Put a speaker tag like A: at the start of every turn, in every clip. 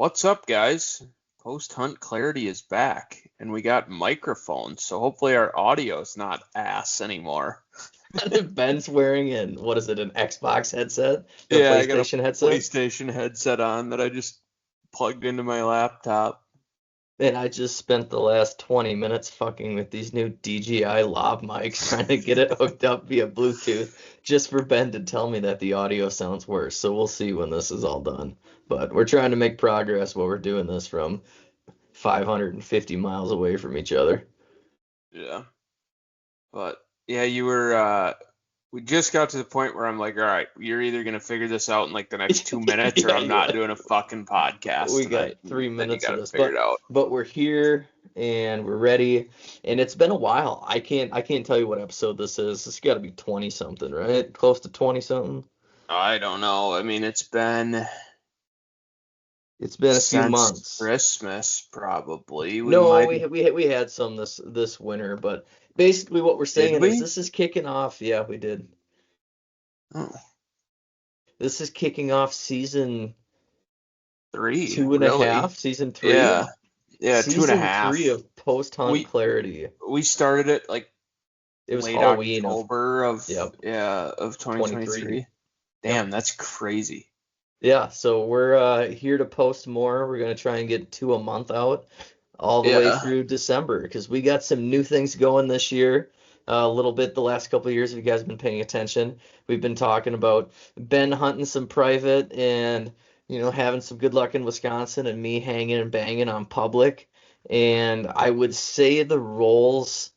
A: What's up, guys? Post-hunt clarity is back, and we got microphones, so hopefully our audio's not ass anymore.
B: Ben's wearing an Xbox headset, the
A: Yeah, I got a
B: PlayStation headset,
A: PlayStation headset on that I just plugged into my laptop.
B: and I just spent the last 20 minutes fucking with these new DJI lav mics trying to get it hooked up via Bluetooth just for Ben to tell me that the audio sounds worse. So we'll see when this is all done. But we're trying to make progress while we're doing this from 550 miles away from each other.
A: Yeah. But yeah, we just got to the point where I'm like, all right, you're either gonna figure this out in like the next 2 minutes, or I'm not doing a fucking podcast
B: We
A: tonight.
B: got 3 minutes of this,
A: Figure it out.
B: but we're here and we're ready. And it's been a while. I can't tell you what episode this is. It's got to be 20 something, right? Close to 20 something.
A: I don't know. I mean, it's been
B: a few
A: since
B: months.
A: Christmas, probably.
B: We had some this winter, but basically what we're saying is this is kicking off. Yeah, we did.
A: Oh.
B: This is kicking off season
A: 3,
B: two and a half, season 3.
A: Yeah,
B: season
A: 2.5.
B: 3 of post-hunt clarity.
A: We started it like
B: it was
A: late
B: Halloween
A: October of 2023. Damn, that's crazy.
B: Yeah, so we're here to post more. We're gonna try and get 2 a month out all the way through December because we got some new things going this year. A little bit the last couple of years, if you guys have been paying attention, we've been talking about Ben hunting some private and having some good luck in Wisconsin, and me hanging and banging on public. And I would say the roles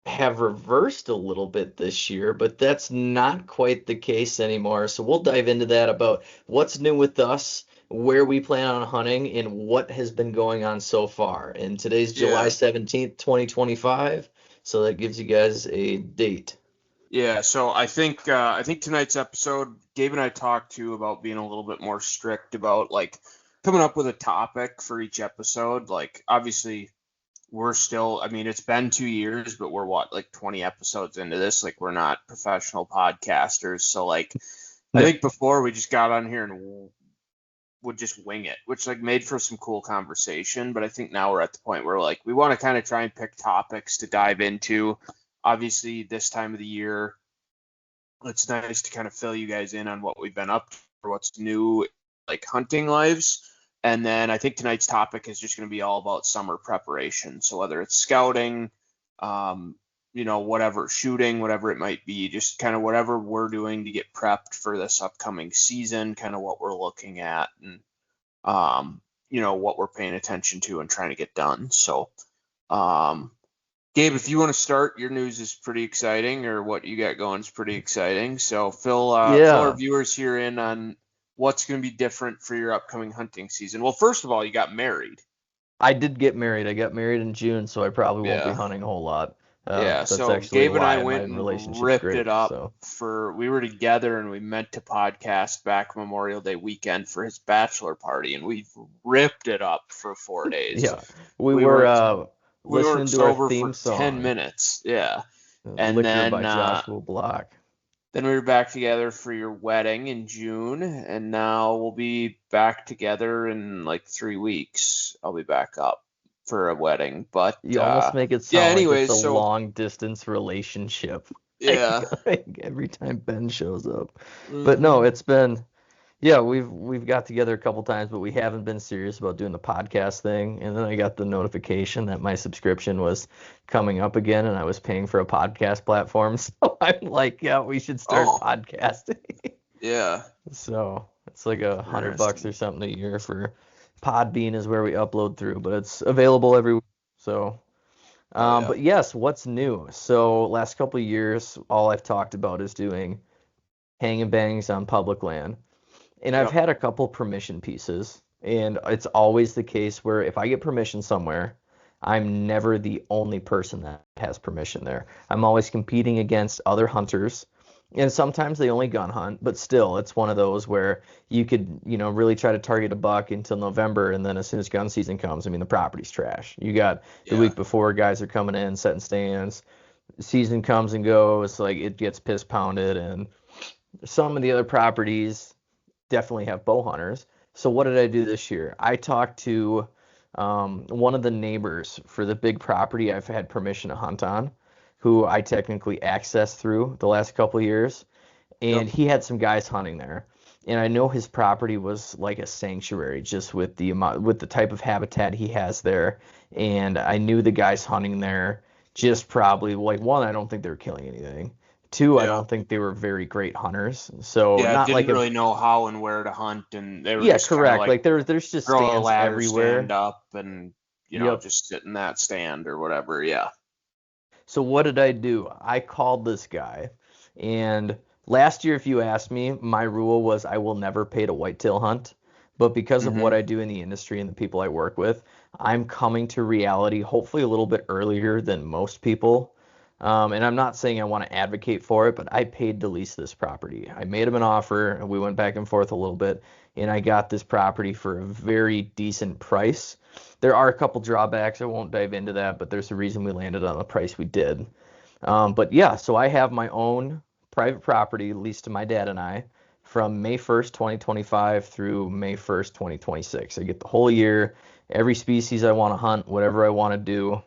B: have reversed a little bit this year, but that's not quite the case anymore. So we'll dive into that about what's new with us, where we plan on hunting, and what has been going on so far. And today's July 17th, 2025. So that gives you guys a date.
A: Yeah, so I think tonight's episode, Gabe and I talked to about being a little bit more strict about like coming up with a topic for each episode. Like obviously we're still, I mean, it's been 2 years, but we're like 20 episodes into this. Like we're not professional podcasters. So like, I think before we just got on here and would just wing it, which like made for some cool conversation. But I think now we're at the point where like we want to kind of try and pick topics to dive into. Obviously this time of the year, it's nice to kind of fill you guys in on what we've been up to or what's new, like hunting lives. And then I think tonight's topic is just going to be all about summer preparation. So whether it's scouting, whatever, shooting, whatever it might be, just kind of whatever we're doing to get prepped for this upcoming season, kind of what we're looking at and, what we're paying attention to and trying to get done. So, Gabe, if you want to start, your news is pretty exciting, or what you got going is pretty exciting. So fill our viewers here in on what's going to be different for your upcoming hunting season. Well, first of all, you got married.
B: I did get married. I got married in June, so I probably won't be hunting a whole lot.
A: So Gabe and I went and ripped it up we were together and we meant to podcast back Memorial Day weekend for his bachelor party, and we ripped it up for 4 days.
B: Yeah, we were listening to our theme
A: for
B: song.
A: 10 minutes. Yeah.
B: And then by Joshua Block.
A: Then we were back together for your wedding in June, and now we'll be back together in like 3 weeks. I'll be back up for a wedding, but
B: you almost make it sound like it's a long distance relationship.
A: Yeah.
B: Like every time Ben shows up. But no, it's been we've got together a couple times, but we haven't been serious about doing the podcast thing. And then I got the notification that my subscription was coming up again, and I was paying for a podcast platform. So I'm like, yeah, we should start podcasting.
A: Yeah.
B: So it's like $100 or something a year for Podbean is where we upload through, but it's available every week. So, but yes, what's new? So last couple of years, all I've talked about is doing hang and bangs on public land. And I've had a couple permission pieces, and it's always the case where if I get permission somewhere, I'm never the only person that has permission there. I'm always competing against other hunters, and sometimes they only gun hunt, but still, it's one of those where you could, really try to target a buck until November, and then as soon as gun season comes, I mean, the property's trash. You got the week before, guys are coming in, setting stands. Season comes and goes, like it gets piss pounded, and some of the other properties definitely have bow hunters. So what did I do this year? I talked to one of the neighbors for the big property I've had permission to hunt on, who I technically accessed through the last couple of years, and
A: Yep.
B: he had some guys hunting there. And I know his property was like a sanctuary just with the amount, with the type of habitat he has there. And I knew the guys hunting there just probably like one, I don't think they were killing anything. Two, I
A: Yeah.
B: don't think they were very great hunters. So
A: Yeah,
B: not
A: didn't
B: like a
A: really know how and where to hunt, and they were
B: yeah,
A: just kind of
B: correct.
A: like
B: Like there's just
A: throw a
B: stands
A: ladder stand
B: everywhere.
A: up and
B: Yep.
A: just sit in that stand or whatever. Yeah.
B: So what did I do? I called this guy, and last year, if you asked me, my rule was I will never pay to whitetail hunt. But because of what
A: Hmm.
B: I do in the industry and the people I work with, I'm coming to reality hopefully a little bit earlier than most people. And I'm not saying I want to advocate for it, but I paid to lease this property. I made him an offer, and we went back and forth a little bit, and I got this property for a very decent price. There are a couple drawbacks. I won't dive into that, but there's a reason we landed on the price we did. But yeah, so I have my own private property leased to my dad and I from May 1st, 2025 through May 1st, 2026. I get the whole year, every species I want to hunt, whatever I want to do,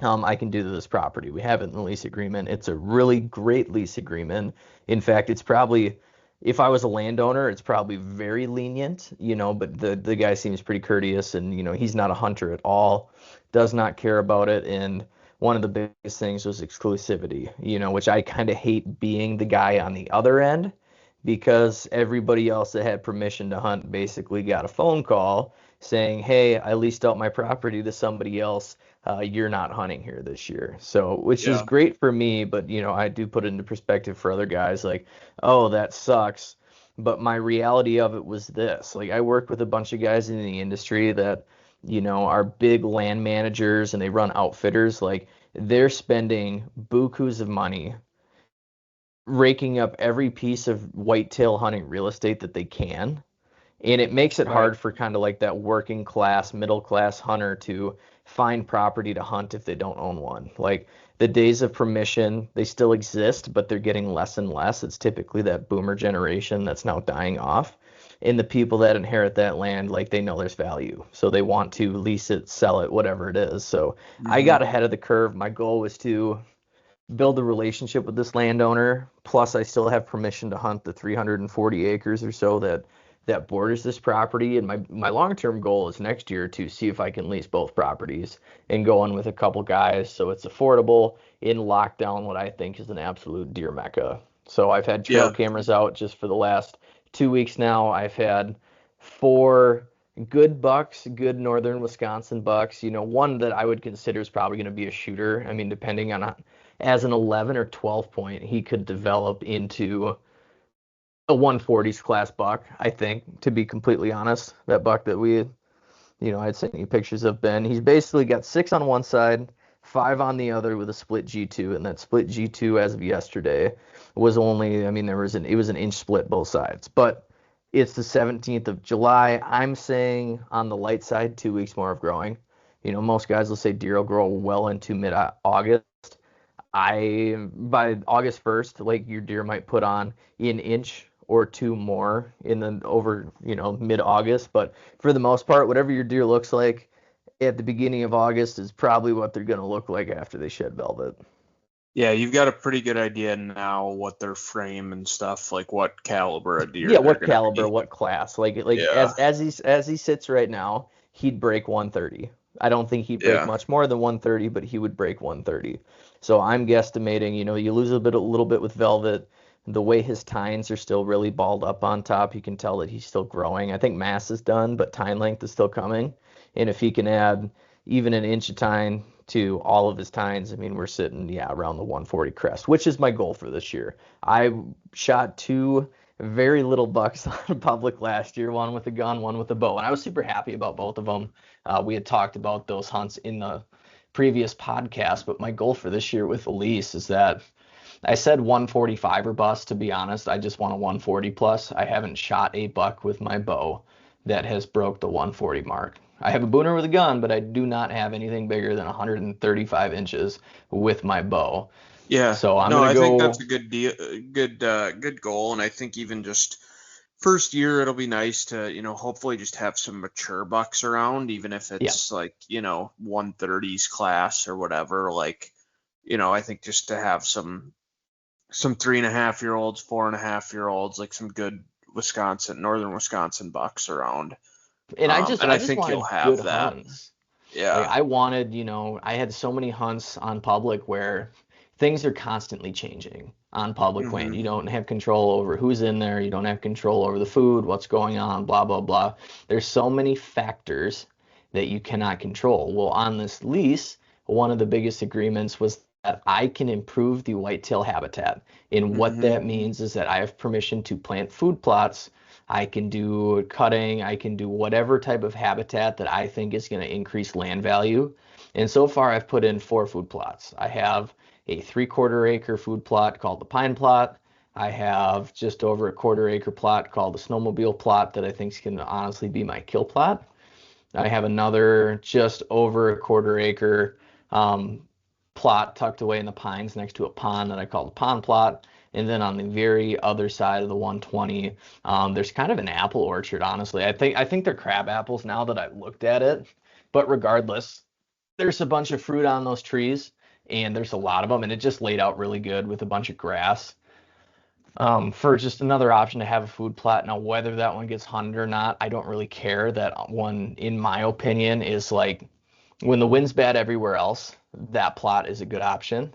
B: I can do to this property. We have it in the lease agreement. It's a really great lease agreement. In fact, it's probably, if I was a landowner, it's probably very lenient, but the guy seems pretty courteous and, he's not a hunter at all, does not care about it. And one of the biggest things was exclusivity, which I kind of hate being the guy on the other end because everybody else that had permission to hunt basically got a phone call saying, hey, I leased out my property to somebody else, you're not hunting here this year. So, which is
A: Yeah.
B: great for me, but I do put it into perspective for other guys like, oh, that sucks. But my reality of it was this. Like I work with a bunch of guys in the industry that, are big land managers and they run outfitters. Like they're spending bukus of money raking up every piece of whitetail hunting real estate that they can, and it makes it
A: Right.
B: hard for kind of like that working class, middle class hunter to find property to hunt if they don't own one. Like the days of permission, they still exist, but they're getting less and less. It's typically that boomer generation that's now dying off. And the people that inherit that land, like they know there's value. So they want to lease it, sell it, whatever it is. So I
A: Hmm.
B: got ahead of the curve. My goal was to build a relationship with this landowner. Plus, I still have permission to hunt the 340 acres or so that borders this property. And my long-term goal is next year to see if I can lease both properties and go in with a couple guys so it's affordable in lockdown what I think is an absolute deer mecca. So I've had trail
A: Yeah.
B: cameras out just for the last 2 weeks now. I've had four good bucks, good northern Wisconsin bucks. One that I would consider is probably going to be a shooter. I mean, depending on as an 11 or 12 point, he could develop into a 140s class buck, I think, to be completely honest. That buck that I'd sent you pictures of Ben. He's basically got 6 on one side, 5 on the other with a split G2, and that split G2 as of yesterday was only, I mean, it was an inch split both sides. But it's the 17th of July. I'm saying on the light side, 2 weeks more of growing. Most guys will say deer will grow well into mid-August. By August 1st, like your deer might put on an inch or two more in the over, mid-August. But for the most part, whatever your deer looks like at the beginning of August is probably what they're going to look like after they shed velvet.
A: Yeah, you've got a pretty good idea now what their frame and stuff, like what caliber of deer
B: Yeah,
A: they're
B: what
A: gonna
B: caliber,
A: be.
B: what class? Like
A: Yeah.
B: as he sits right now, he'd break 130. I don't think he'd break
A: Yeah.
B: much more than 130, but he would break 130. So I'm guesstimating, you lose a little bit with velvet. The way his tines are still really balled up on top, you can tell that he's still growing. I think mass is done, but tine length is still coming. And if he can add even an inch of tine to all of his tines, I mean, we're sitting, yeah, around the 140 crest, which is my goal for this year. I shot two very little bucks on public last year, one with a gun, one with a bow. And I was super happy about both of them. We had talked about those hunts in the previous podcast, but my goal for this year with the lease is that I said 145 or bust, to be honest. I just want a 140 plus. I haven't shot a buck with my bow that has broke the 140 mark. I have a booner with a gun, but I do not have anything bigger than 135 inches with my bow.
A: Yeah.
B: So I'm
A: No,
B: gonna
A: I think that's
B: go.
A: a good deal, good goal, and I think even just first year it'll be nice to, hopefully just have some mature bucks around, even if
B: Yeah.
A: it's like, 130s class or whatever. Like, I think just to have some 3.5-year-olds, 4.5-year-olds, like some good northern Wisconsin bucks around.
B: And I
A: And I
B: just
A: think you'll
B: wanted good
A: have that.
B: hunts. Like
A: Yeah.
B: I wanted, I had so many hunts on public where things are constantly changing on public land.
A: Hmm.
B: You don't have control over who's in there. You don't have control over the food, what's going on, blah, blah, blah. There's so many factors that you cannot control. Well, on this lease, one of the biggest agreements was that I can improve the whitetail habitat. And what
A: Hmm.
B: that means is that I have permission to plant food plots. I can do cutting, I can do whatever type of habitat that I think is going to increase land value. And so far, I've put in 4 food plots. I have a 3/4 acre food plot called the pine plot. I have just over a 1/4 acre plot called the snowmobile plot that I think is going to honestly be my kill plot. I have another just over a 1/4 acre plot tucked away in the pines next to a pond that I call the pond plot. And then on the very other side of the 120, there's kind of an apple orchard, honestly. I think they're crab apples now that I've looked at it. But regardless, there's a bunch of fruit on those trees, and there's a lot of them, and it just laid out really good with a bunch of grass. For just another option to have a food plot. Now, whether that one gets hunted or not, I don't really care. That one, in my opinion, is like when the wind's bad everywhere else, that plot is a good option.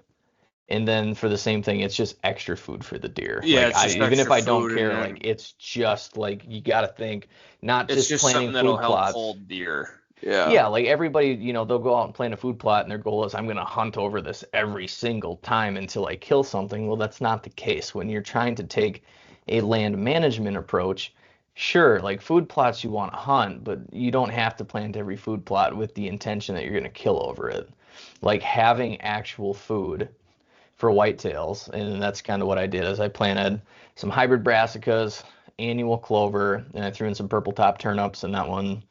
B: And then for the same thing, it's just extra food for the deer.
A: Yeah,
B: Like
A: it's just
B: even if
A: extra
B: I don't
A: food, and
B: care, like
A: then
B: it's just like you got to think, not
A: it's
B: just
A: just something
B: planting
A: that'll
B: food
A: help
B: plots.
A: hold deer. Yeah.
B: Yeah, like everybody, they'll go out and plant a food plot and their goal is I'm going to hunt over this every single time until I kill something. Well, that's not the case. When you're trying to take a land management approach, sure, like food plots you want to hunt, but you don't have to plant every food plot with the intention that you're going to kill over it. Like having actual food for whitetails, and that's kind of what I did is I planted some hybrid brassicas, annual clover, and I threw in some purple top turnips, and that one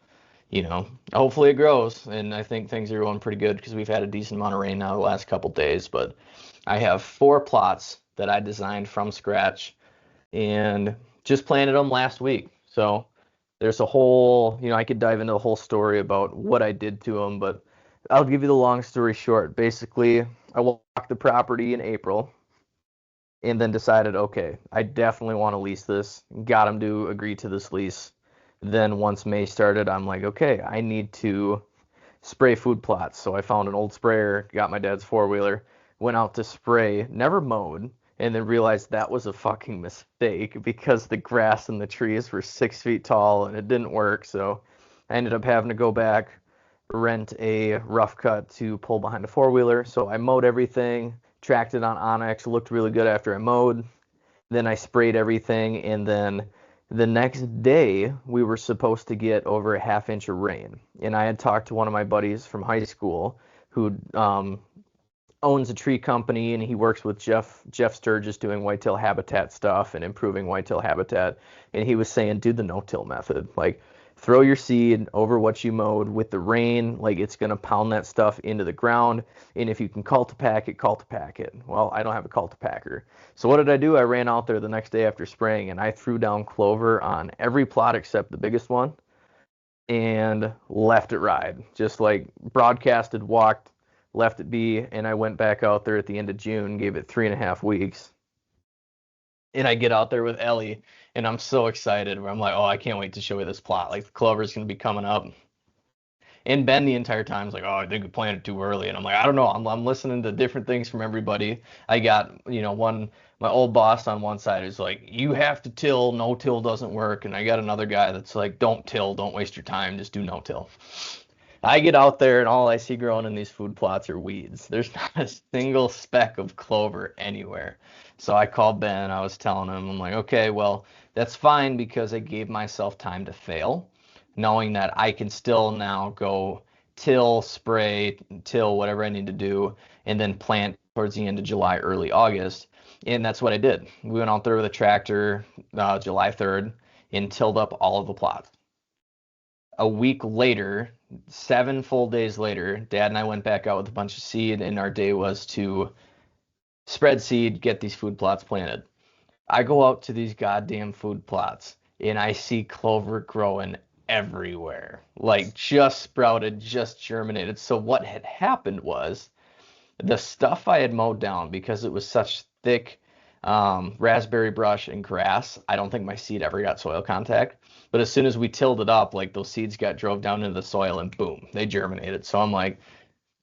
B: hopefully it grows. And I think things are going pretty good because we've had a decent amount of rain now the last couple days. But I have 4 plots that I designed from scratch and just planted them last week. So there's a whole, I could dive into the whole story about what I did to them, but I'll give you the long story short. Basically, I walked the property in April and then decided, okay, I definitely want to lease this. Got them to agree to this lease. Then once May started, I'm like, okay, I need to spray food plots. So I found an old sprayer, got my dad's 4-wheeler, went out to spray, never mowed, and then realized that was a fucking mistake because the grass and the trees were 6 feet tall and it didn't work. So I ended up having to go back, rent a rough cut to pull behind a 4-wheeler. So I mowed everything, tracked it on Onyx, looked really good after I mowed. Then I sprayed everything, and then the next day we were supposed to get over a half inch of rain. And I had talked to one of my buddies from high school who owns a tree company, and he works with Jeff Sturgis doing whitetail habitat stuff and improving whitetail habitat. And he was saying, do the no-till method. Like throw your seed over what you mowed with the rain, like it's gonna pound that stuff into the ground. And if you can cultipack it. Well, I don't have a cultipacker. So what did I do? I ran out there the next day after spraying and I threw down clover on every plot except the biggest one and left it ride. Just like broadcasted, walked, left it be, and I went back out there at the end of June, gave it 3.5 weeks. And I get out there with Ellie, and I'm so excited. Where I'm like, oh, I can't wait to show you this plot. Like the clover's gonna be coming up. And Ben the entire time is like, oh, I think we planted too early. And I'm like, I don't know. I'm listening to different things from everybody. I got, my old boss on one side is like, you have to till, no till doesn't work. And I got another guy that's like, don't till, don't waste your time, just do no till. I get out there and all I see growing in these food plots are weeds. There's not a single speck of clover anywhere. So I called Ben. I was telling him, I'm like, okay, well, that's fine because I gave myself time to fail, knowing that I can still now go till, spray, till, whatever I need to do, and then plant towards the end of July, early August. And that's what I did. We went out there with a tractor July 3rd and tilled up all of the plots. A week later, 7 full days later, Dad and I went back out with a bunch of seed, and our day was to spread seed, get these food plots planted. I go out to these goddamn food plots, and I see clover growing everywhere, like just sprouted, just germinated. So what had happened was the stuff I had mowed down because it was such thick raspberry brush and grass. I don't think my seed ever got soil contact. But as soon as we tilled it up, like those seeds got drove down into the soil and boom, they germinated. So I'm like,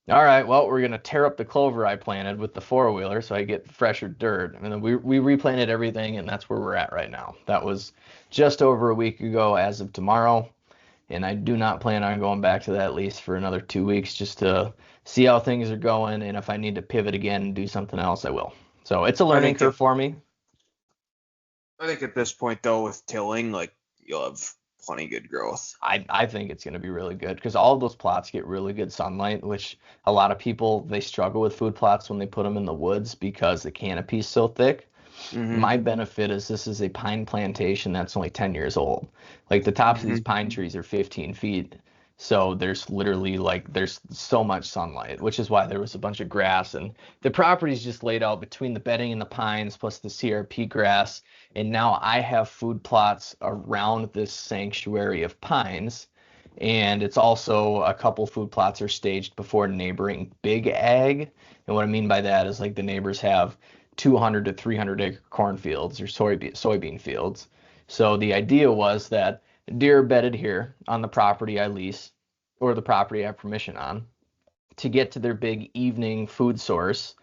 B: all right, well, we're gonna tear up the clover I planted with the four-wheeler so I get fresher dirt. And then we replanted everything, and that's where we're at right now. That was just over a week ago as of tomorrow, and I do not plan on going back to that lease for another 2 weeks just to see how things are going, and if I need to pivot again and do something else, I will. So it's a
A: I
B: learning
A: think
B: curve for me.
A: I think at this point though, with tilling, like you'll have plenty good growth.
B: I think it's going to be really good because all of those plots get really good sunlight, which a lot of people they struggle with food plots when they put them in the woods because the canopy's so thick.
A: Mm-hmm.
B: My benefit is this is a pine plantation that's only 10 years old. Like the tops of these
A: Mm-hmm.
B: pine trees are 15 feet. So there's literally like there's so much sunlight, which is why there was a bunch of grass and the property's just laid out between the bedding and the pines plus the CRP grass. And now I have food plots around this sanctuary of pines. And it's also a couple food plots are staged before neighboring big ag. And what I mean by that is like the neighbors have 200 to 300 acre cornfields or soybean fields. So the idea was that deer are bedded here on the property I lease or the property I have permission on. To get to their big evening food source,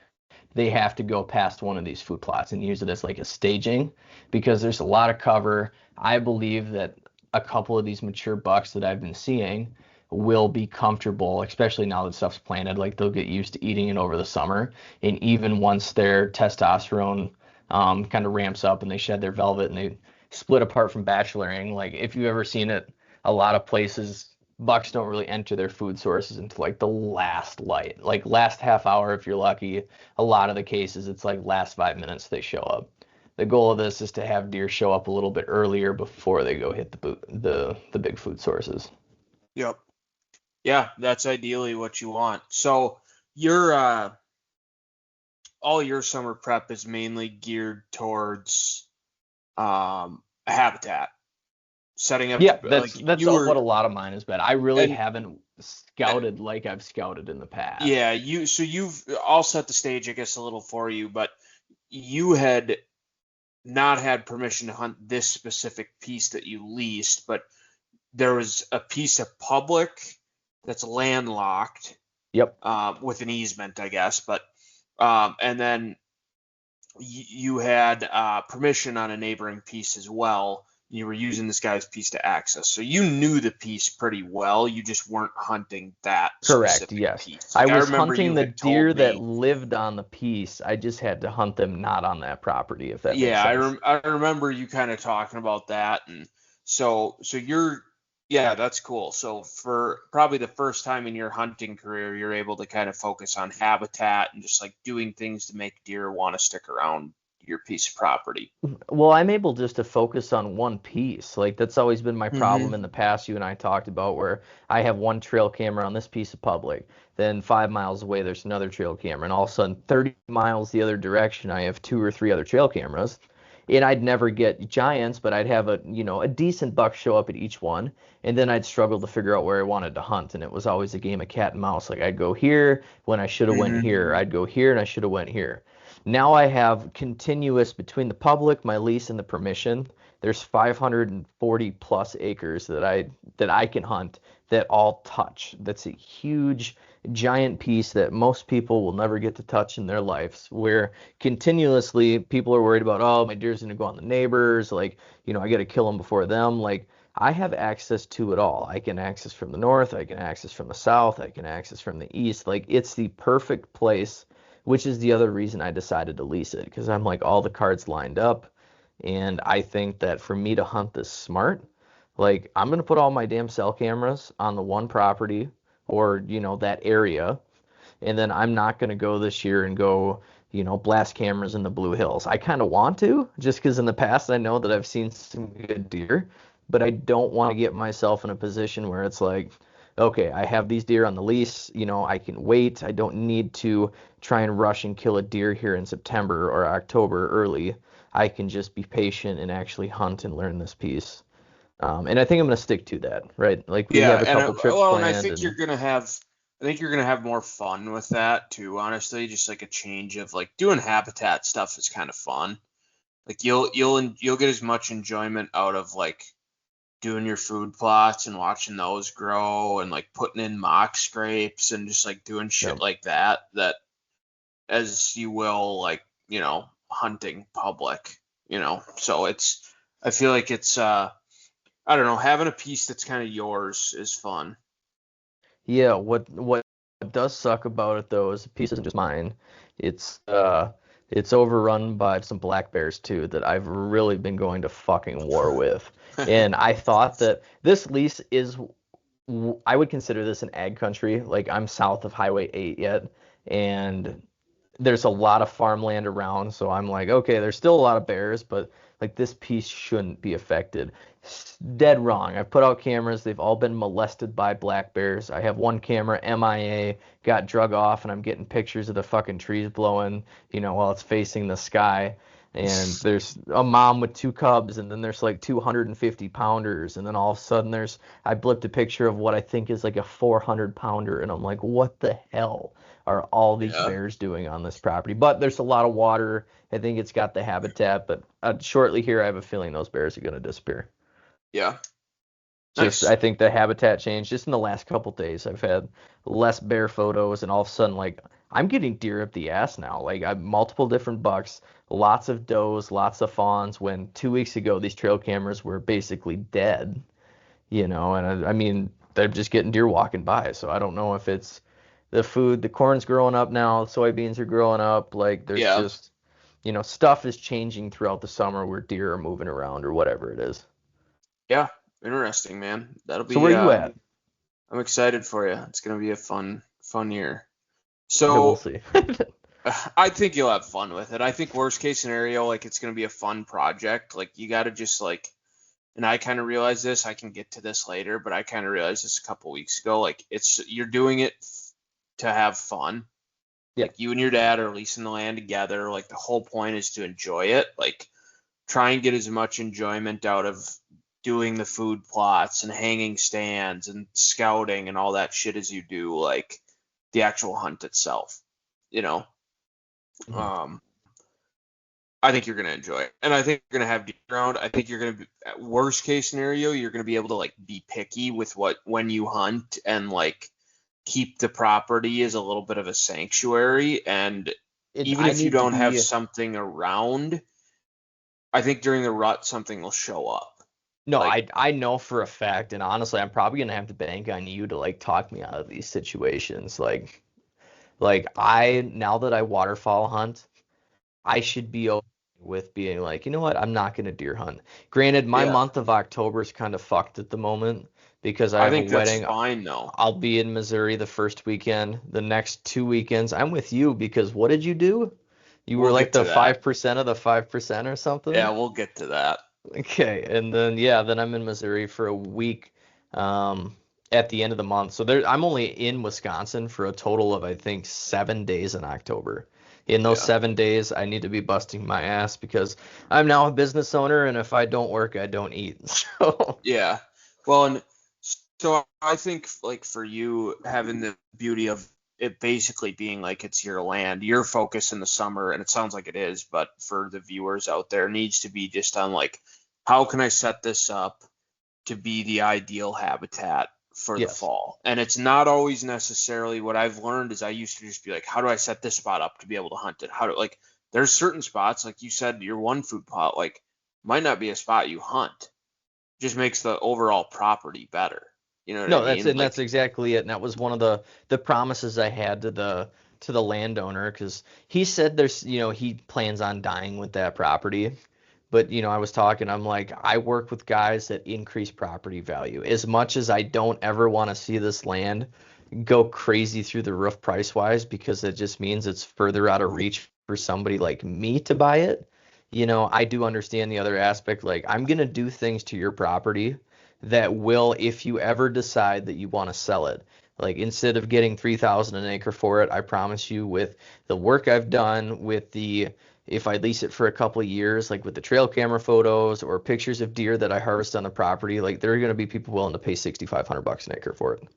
B: they have to go past one of these food plots and use it as like a staging because there's a lot of cover. I believe that a couple of these mature bucks that I've been seeing will be comfortable, especially now that stuff's planted. Like they'll get used to eating it over the summer. And even once their testosterone kind of ramps up and they shed their velvet and they split apart from bacheloring, like if you've ever seen it, a lot of places bucks don't really enter their food sources until like the last light, like last half hour if you're lucky. A lot of the cases, it's like last 5 minutes they show up. The goal of this is to have deer show up a little bit earlier before they go hit the big food sources.
A: Yep. Yeah, that's ideally what you want. So your all your summer prep is mainly geared towards a habitat setting up.
B: Yeah,
A: Like
B: that's
A: you
B: what
A: were,
B: a lot of mine has been. I really
A: and
B: haven't scouted like I've scouted in the past.
A: yeah, you've I'll set the stage, I guess, a little for you, but you had not had permission to hunt this specific piece that you leased, but there was a piece of public that's landlocked
B: Yep.
A: with an easement, I guess, but and then you had permission on a neighboring piece as well. You were using this guy's piece to access, so you knew the piece pretty well. You just weren't hunting that
B: Correct,
A: specific
B: yes.
A: piece.
B: I
A: Like I
B: was
A: remember
B: hunting
A: you
B: the
A: had told
B: deer that
A: me.
B: lived on the piece. I just had to hunt them not on that property, if that makes
A: Yeah,
B: sense.
A: I remember you kind of talking about that, and so you're yeah, that's cool. So for probably the first time in your hunting career, you're able to kind of focus on habitat and just like doing things to make deer want to stick around your piece of property.
B: Well, I'm able just to focus on one piece. Like that's always been my problem
A: Mm-hmm.
B: in the past. You and I talked about where I have one trail camera on this piece of public, then 5 miles away there's another trail camera, and all of a sudden 30 miles the other direction I have two or three other trail cameras. And I'd never get giants, but I'd have a decent buck show up at each one, and then I'd struggle to figure out where I wanted to hunt, and it was always a game of cat and mouse. Like I'd go here when I should have went
A: Mm-hmm.
B: here. I'd go here and I should have went here. Now I have continuous between the public, my lease, and the permission. There's 540 plus acres that I can hunt that all touch. That's a huge, giant piece that most people will never get to touch in their lives. Where continuously people are worried about, oh, my deer's gonna go on the neighbors, like, I gotta kill them before them. Like, I have access to it all. I can access from the north, I can access from the south, I can access from the east. Like, it's the perfect place, which is the other reason I decided to lease it because I'm like all the cards lined up. And I think that for me to hunt this smart, like I'm gonna put all my damn cell cameras on the one property or that area, and then I'm not gonna go this year and go blast cameras in the Blue Hills. I kind of want to just because in the past I know that I've seen some good deer, but I don't want to get myself in a position where it's like, okay, I have these deer on the lease, I can wait. I don't need to try and rush and kill a deer here in September or October early. I can just be patient and actually hunt and learn this piece. And I think I'm going to stick to that, right? Like we
A: Yeah,
B: have a couple trips
A: and I
B: planned
A: think
B: and
A: I think you're gonna have more fun with that too. Honestly, just like a change of like doing habitat stuff is kind of fun. Like you'll get as much enjoyment out of like doing your food plots and watching those grow and like putting in mock scrapes and just like doing
B: yeah.
A: shit like that as you will like, hunting public, So I feel like it's I don't know, having a piece that's kind of yours is fun.
B: Yeah, what does suck about it though is the piece isn't just mine. It's overrun by some black bears too that I've really been going to fucking war with. And I thought that this lease is I would consider this an ag country. Like I'm south of Highway 8 yet, and there's a lot of farmland around, so I'm like, okay, there's still a lot of bears, but like this piece shouldn't be affected. Dead wrong. I've put out cameras. They've all been molested by black bears. I have one camera, MIA, got drug off, and I'm getting pictures of the fucking trees blowing, while it's facing the sky. And there's a mom with two cubs, and then there's like 250 pounders, and then all of a sudden I blipped a picture of what I think is like a 400 pounder, and I'm like, what the hell are all these
A: Yeah.
B: bears doing on this property? But there's a lot of water. I think it's got the habitat, but shortly here, I have a feeling those bears are going to disappear.
A: Yeah.
B: Just,
A: Nice.
B: I think the habitat changed just in the last couple days. I've had less bear photos, and all of a sudden, like, I'm getting deer up the ass now. Like, I've multiple different bucks, lots of does, lots of fawns. When 2 weeks ago, these trail cameras were basically dead, and I mean, they're just getting deer walking by. So I don't know if it's the food, the corn's growing up now, soybeans are growing up. Like, there's
A: Yeah.
B: just, stuff is changing throughout the summer where deer are moving around or whatever it is.
A: Yeah. Interesting, man. That'll
B: So where
A: be
B: you at?
A: I'm excited for you. It's gonna be a fun year.
B: Yeah, we'll
A: So
B: see.
A: I think you'll have fun with it. I think worst case scenario, like it's gonna be a fun project. Like you gotta just like, and I kind of realized this. I can get to this later, but I kind of realized this a couple weeks ago. Like you're doing it to have fun.
B: Yeah.
A: Like you and your dad are leasing the land together. Like the whole point is to enjoy it. Like try and get as much enjoyment out of doing the food plots and hanging stands and scouting and all that shit as you do like the actual hunt itself. You know,
B: Mhm.
A: um, I think you're gonna enjoy it, and I think you're gonna have deer around. I think you're gonna be, at worst case scenario, you're gonna be able to like be picky with what when you hunt and like keep the property as a little bit of a sanctuary. And even
B: I
A: if you
B: need to
A: don't have
B: be.
A: something around, I think during the rut something will show up.
B: No,
A: Like,
B: I know for a fact, and honestly, I'm probably gonna have to bank on you to like talk me out of these situations. Like I now that I waterfowl hunt, I should be okay with being like, you know what, I'm not gonna deer hunt. Granted, my
A: yeah,
B: month of October is kind of fucked at the moment because I
A: I
B: have a
A: think that's
B: wedding.
A: fine though.
B: I'll be in Missouri the first weekend. The next 2 weekends, I'm with you because what did you do? You were
A: We'll
B: like
A: get
B: the
A: to that.
B: 5% of the 5% or
A: Yeah,
B: something.
A: we'll get to that.
B: Okay, and then yeah, then I'm in Missouri for a week um, at the end of the month. So I'm only in Wisconsin for a total of I think 7 days in October. In those
A: Yeah.
B: 7 days, I need to be busting my ass because I'm now a business owner, and if I don't work, I don't eat. So
A: Yeah. Well, and so I think like for you having the beauty of it basically being like it's your land, your focus in the summer, and it sounds like it is, but for the viewers out there, needs to be just on like how can I set this up to be the ideal habitat for the
B: yes,
A: fall. And it's not always necessarily what I've learned is I used to just be like, how do I set this spot up to be able to hunt it? How do like there's certain spots, like you said, your one food plot, like might not be a spot you hunt. Just makes the overall property better. You know what I
B: no, that's
A: mean?
B: and that's
A: Like,
B: exactly it. And that was one of the promises I had to the landowner because he said he plans on dying with that property. But I was talking, I'm like, I work with guys that increase property value. As much as I don't ever want to see this land go crazy through the roof price wise, because it just means it's further out of reach for somebody like me to buy it. I do understand the other aspect. Like, I'm gonna do things to your property that will, if you ever decide that you want to sell it. Like instead of getting 3,000 an acre for it, I promise you with the work I've done with the if I lease it for a couple of years, like with the trail camera photos or pictures of deer that I harvest on the property, like there are going to be people willing to pay $6,500 an acre for it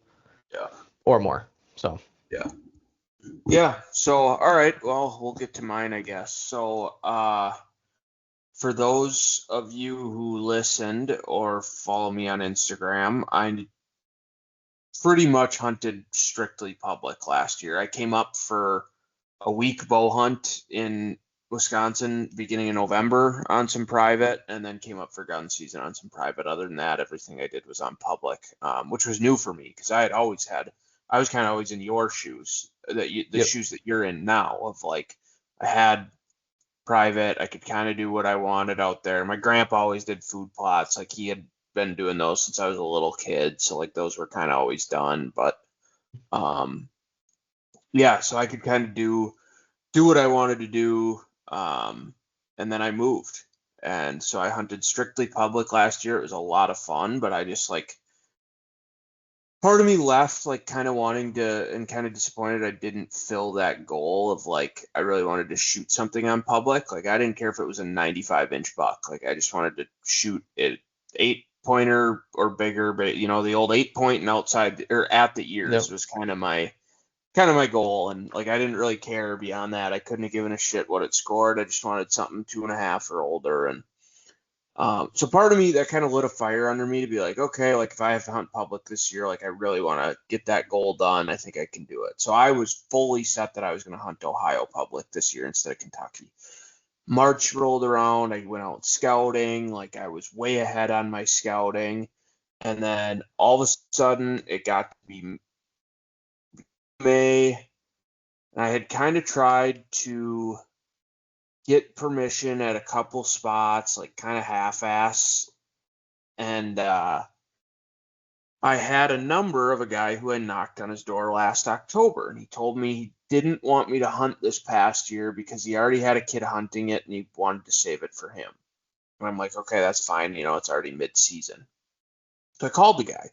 A: Yeah.
B: or more. So
A: Yeah. Yeah. So, all right. Well, we'll get to mine, I guess. So, for those of you who listened or follow me on Instagram, I pretty much hunted strictly public last year. I came up for a week bow hunt in Wisconsin beginning of November on some private, and then came up for gun season on some private. Other than that, everything I did was on public, which was new for me because I was kind of always in your shoes, the shoes that you're in now, of like I had private, I could kind of do what I wanted out there. My grandpa always did food plots, like he had been doing those since I was a little kid, so like those were kind of always done. But um, yeah, so I could kind of do what I wanted to do. And then I moved. And so I hunted strictly public last year. It was a lot of fun, but I just like part of me left like kind of wanting to and kind of disappointed I didn't fill that goal of like I really wanted to shoot something on public. Like I didn't care if it was a 95-inch buck. Like I just wanted to shoot it 8-pointer or bigger, but you know, the old 8-point and outside or at the ears was kind of my goal, and like I didn't really care beyond that. I couldn't have given a shit what it scored. I just wanted something 2.5 or older, and so part of me that kind of lit a fire under me to be like, okay, like if I have to hunt public this year, like I really want to get that goal done. I think I can do it. So I was fully set that I was going to hunt Ohio public this year instead of Kentucky. March rolled around, I went out scouting, like I was way ahead on my scouting, and then all of a sudden it got to be May. And I had kind of tried to get permission at a couple spots, like kind of half-ass. And I had a number of a guy who I knocked on his door last October. And he told me he didn't want me to hunt this past year because he already had a kid hunting it and he wanted to save it for him. And I'm like, okay, that's fine. You know, it's already mid-season. So I called the guy.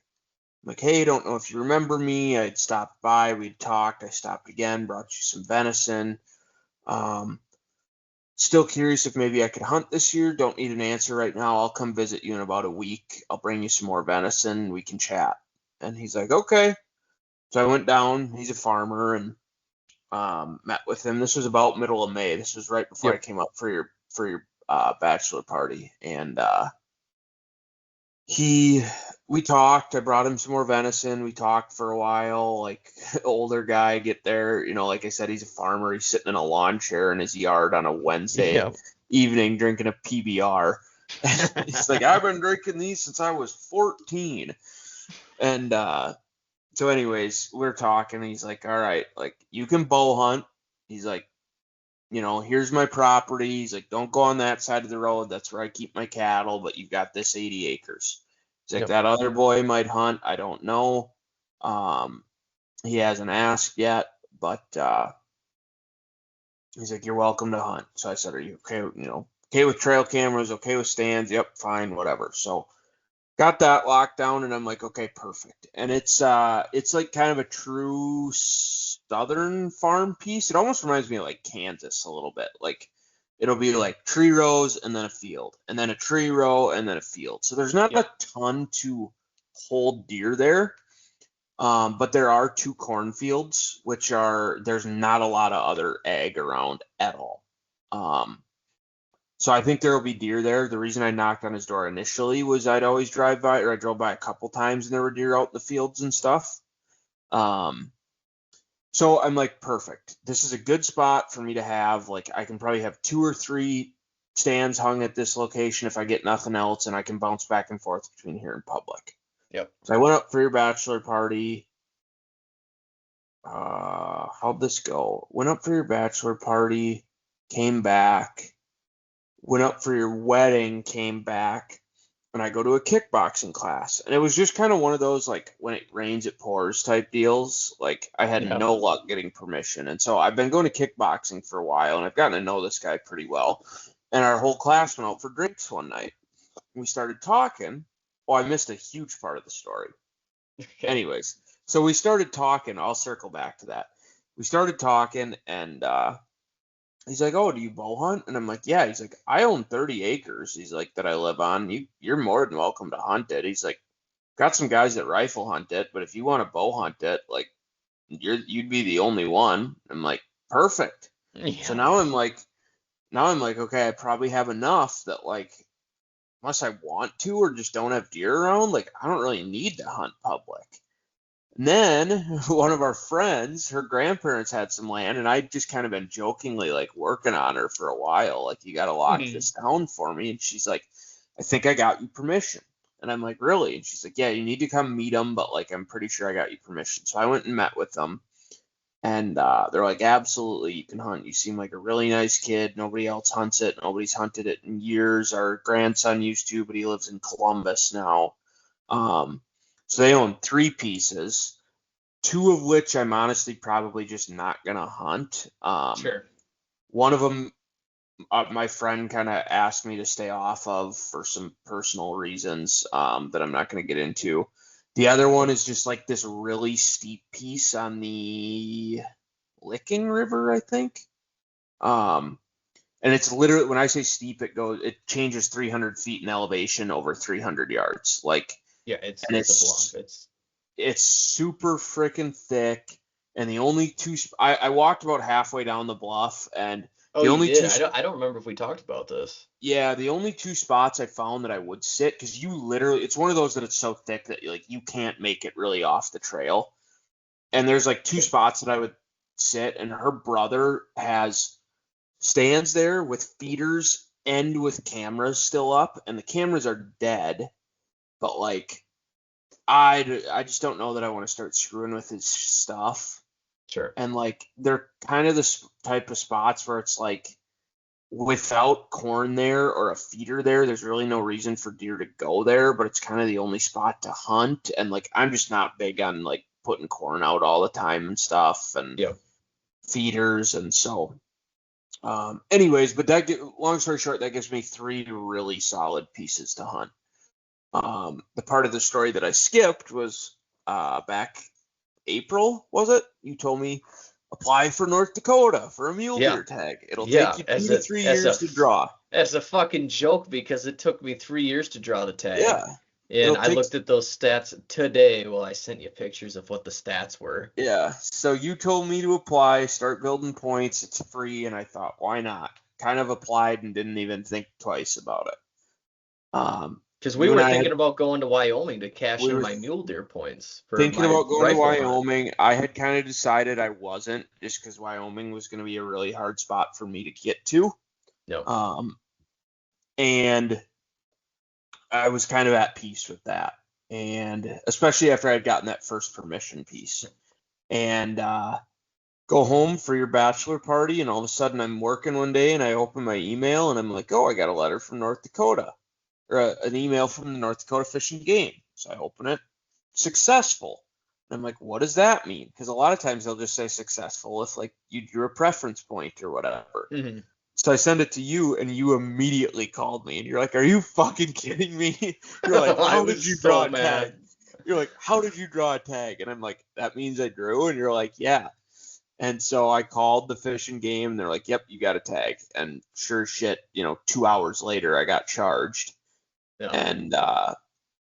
A: I'm like, hey, don't know if you remember me. I'd stopped by, we'd talked, I stopped again, brought you some venison. Still curious if maybe I could hunt this year. Don't need an answer right now. I'll come visit you in about a week. I'll bring you some more venison. We can chat. And he's like, okay. So I went down. He's a farmer and met with him. This was about middle of May. This was right before I came up for your bachelor party. And we talked. I brought him some more venison. We talked for a while. Like older guy, get there. You know, like I said, he's a farmer. He's sitting in a lawn chair in his yard on a Wednesday evening drinking a PBR. He's like, I've been drinking these since I was 14. And so, anyways, we're talking. He's like, all right, like you can bow hunt. He's like, you know, here's my property. He's like, don't go on that side of the road. That's where I keep my cattle, but you've got this 80 acres. He's like, that other boy might hunt. I don't know. He hasn't asked yet, but he's like, you're welcome to hunt. So I said, are you okay? You know, okay with trail cameras, okay with stands? Yep, fine, whatever. So got that locked down, and I'm like, okay, perfect. And it's like kind of a true southern farm piece. It almost reminds me of like Kansas a little bit. Like it'll be like tree rows and then a field, and then a tree row and then a field. So there's not a ton to hold deer there. But there are 2 cornfields, there's not a lot of other ag around at all. So I think there will be deer there. The reason I knocked on his door initially was I'd always drive by, or I drove by a couple times and there were deer out in the fields and stuff. So I'm like, perfect. This is a good spot for me to have. Like I can probably have 2 or 3 stands hung at this location if I get nothing else, and I can bounce back and forth between here and public.
B: Yep.
A: So I went up for your bachelor party. How'd this go? Went up for your bachelor party, came back. Went up for your wedding, came back, and I go to a kickboxing class. And it was just kind of one of those, like, when it rains, it pours type deals. Like, I had no luck getting permission. And so I've been going to kickboxing for a while, and I've gotten to know this guy pretty well. And our whole class went out for drinks one night. We started talking. Oh, I missed a huge part of the story. Okay. Anyways, so we started talking. I'll circle back to that. We started talking, and he's like, oh, do you bow hunt? And I'm like, yeah. He's like, I own 30 acres. He's like, that I live on. You're more than welcome to hunt it. He's like, got some guys that rifle hunt it, but if you want to bow hunt it, like you'd be the only one. I'm like, perfect. So
B: Yeah.
A: now I'm like, okay, I probably have enough that like unless I want to or just don't have deer around, like I don't really need to hunt public. And then one of our friends, her grandparents had some land, and I'd just kind of been jokingly like working on her for a while, like you got to lock
B: Mhm.
A: this down for me. And she's like, I think I got you permission. And I'm like, really? And she's like, yeah, you need to come meet them, but like I'm pretty sure I got you permission. So I went and met with them, and they're like, absolutely, you can hunt. You seem like a really nice kid. Nobody else hunts it. Nobody's hunted it in years. Our grandson used to, but he lives in Columbus now. Um, so they own three pieces, two of which I'm honestly probably just not gonna hunt.
B: Sure.
A: One of them, my friend kind of asked me to stay off of for some personal reasons that I'm not gonna get into. The other one is just like this really steep piece on the Licking River, I think. Um, and it's literally when I say steep, it changes 300 feet in elevation over 300 yards. Like,
B: Yeah, it's
A: and
B: it's a bluff.
A: it's super freaking thick. And the only I walked about halfway down the bluff, and
B: Oh,
A: the
B: you
A: only
B: did.
A: two,
B: I don't remember if we talked about this.
A: yeah, the only two spots I found that I would sit, because you literally, it's one of those that it's so thick that like you can't make it really off the trail. And there's like two
B: Sure.
A: spots that I would sit, and her brother has stands there with feeders and with cameras still up, and the cameras are dead. But like, I just don't know that I want to start screwing with his stuff.
B: Sure.
A: And like, they're kind of the type of spots where it's like, without corn there or a feeder there, there's really no reason for deer to go there, but it's kind of the only spot to hunt. And like, I'm just not big on like putting corn out all the time and stuff and
B: Yep.
A: feeders. And so, anyways, but long story short, that gives me three really solid pieces to hunt. The part of the story that I skipped was back April, was it? You told me apply for North Dakota for a mule
B: Yeah.
A: deer tag. It'll take
B: Yeah.
A: you
B: As
A: 2 to 3 years to draw.
B: a fucking joke because it took me 3 years to draw the tag.
A: Yeah,
B: And
A: it'll
B: I
A: take.
B: looked at those stats today. Well, I sent you pictures of what the stats were.
A: Yeah, so you told me to apply, start building points. It's free, and I thought, why not? Kind of applied and didn't even think twice about it.
B: Because we
A: You and
B: were
A: I had
B: thinking about going to Wyoming to cash
A: we
B: in
A: were
B: my mule deer points for
A: thinking
B: my
A: about going to
B: rifle hunt.
A: Wyoming. I had kind of decided I wasn't, just because Wyoming was going to be a really hard spot for me to get to.
B: No.
A: Um, and I was kind of at peace with that, and especially after I'd gotten that first permission piece. And go home for your bachelor party, and all of a sudden I'm working one day, and I open my email, and I'm like, oh, I got a letter from North Dakota, or an email from the North Dakota Fish and Game. So I open it, successful. And I'm like, what does that mean? Because a lot of times they'll just say successful if like you drew a preference point or whatever.
B: Hmm.
A: So I send it to you, and you immediately called me, and you're like, "Are you fucking kidding me?" You're like,
B: I
A: "How did
B: was
A: you draw
B: so
A: a tag?"
B: mad.
A: You're like, "How did you draw a tag?" And I'm like, "That means I drew." And you're like, "Yeah." And so I called the Fish and Game, and they're like, "Yep, you got a tag." And sure as shit, 2 hours later, I got charged.
B: Yeah.
A: And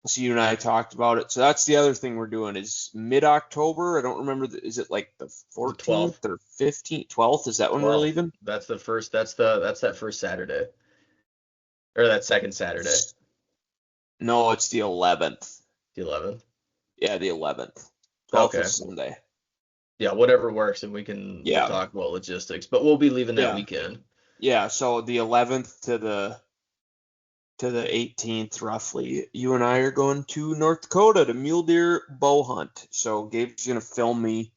A: so you and I talked about it. So that's the other thing we're doing is mid-October. I don't remember. Is it like the
B: The 12th.
A: 14th or 15th, 12th? Is that when we're
B: 12th.
A: leaving?
B: That's the first. That's that first Saturday or that second Saturday.
A: No, it's the 11th.
B: The 11th.
A: Yeah, the 11th. 12th
B: Okay.
A: is Sunday.
B: Yeah, whatever works, and we'll
A: Yeah.
B: talk about logistics. But we'll be leaving that
A: Yeah.
B: weekend.
A: Yeah, so the 11th to the 18th roughly, you and I are going to North Dakota to mule deer bow hunt. So Gabe's going to film me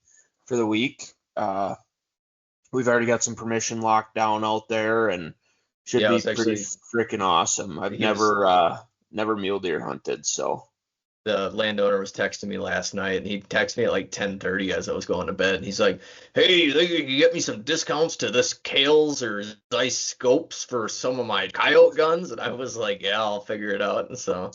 A: for the week. We've already got some permission locked down out there and should
B: Yeah,
A: be
B: it's
A: pretty
B: actually
A: freaking awesome. I've
B: he was
A: never mule deer hunted, so
B: the landowner was texting me last night, and he texted me at like 10:30 as I was going to bed. And he's like, "Hey, you think you can get me some discounts to this Kales or Zeiss scopes for some of my coyote guns?" And I was like, "Yeah, I'll figure it out." But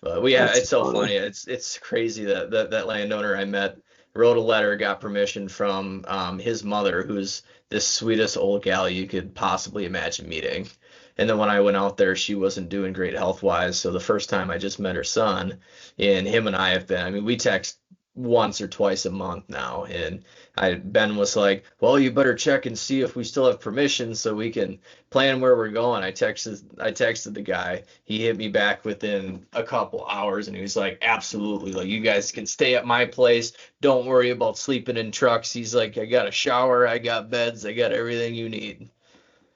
A: that's
B: it's so
A: funny.
B: funny. It's crazy that landowner I met wrote a letter, got permission from his mother, who's the sweetest old gal you could possibly imagine meeting. And then when I went out there, she wasn't doing great health wise. So the first time I just met her son, and him and I have been, I mean, we text once or twice a month now. And Ben was like, well, you better check and see if we still have permission so we can plan where we're going. I texted the guy. He hit me back within a couple hours and he was like, absolutely. Like, you guys can stay at my place. Don't worry about sleeping in trucks. He's like, I got a shower, I got beds, I got everything you need.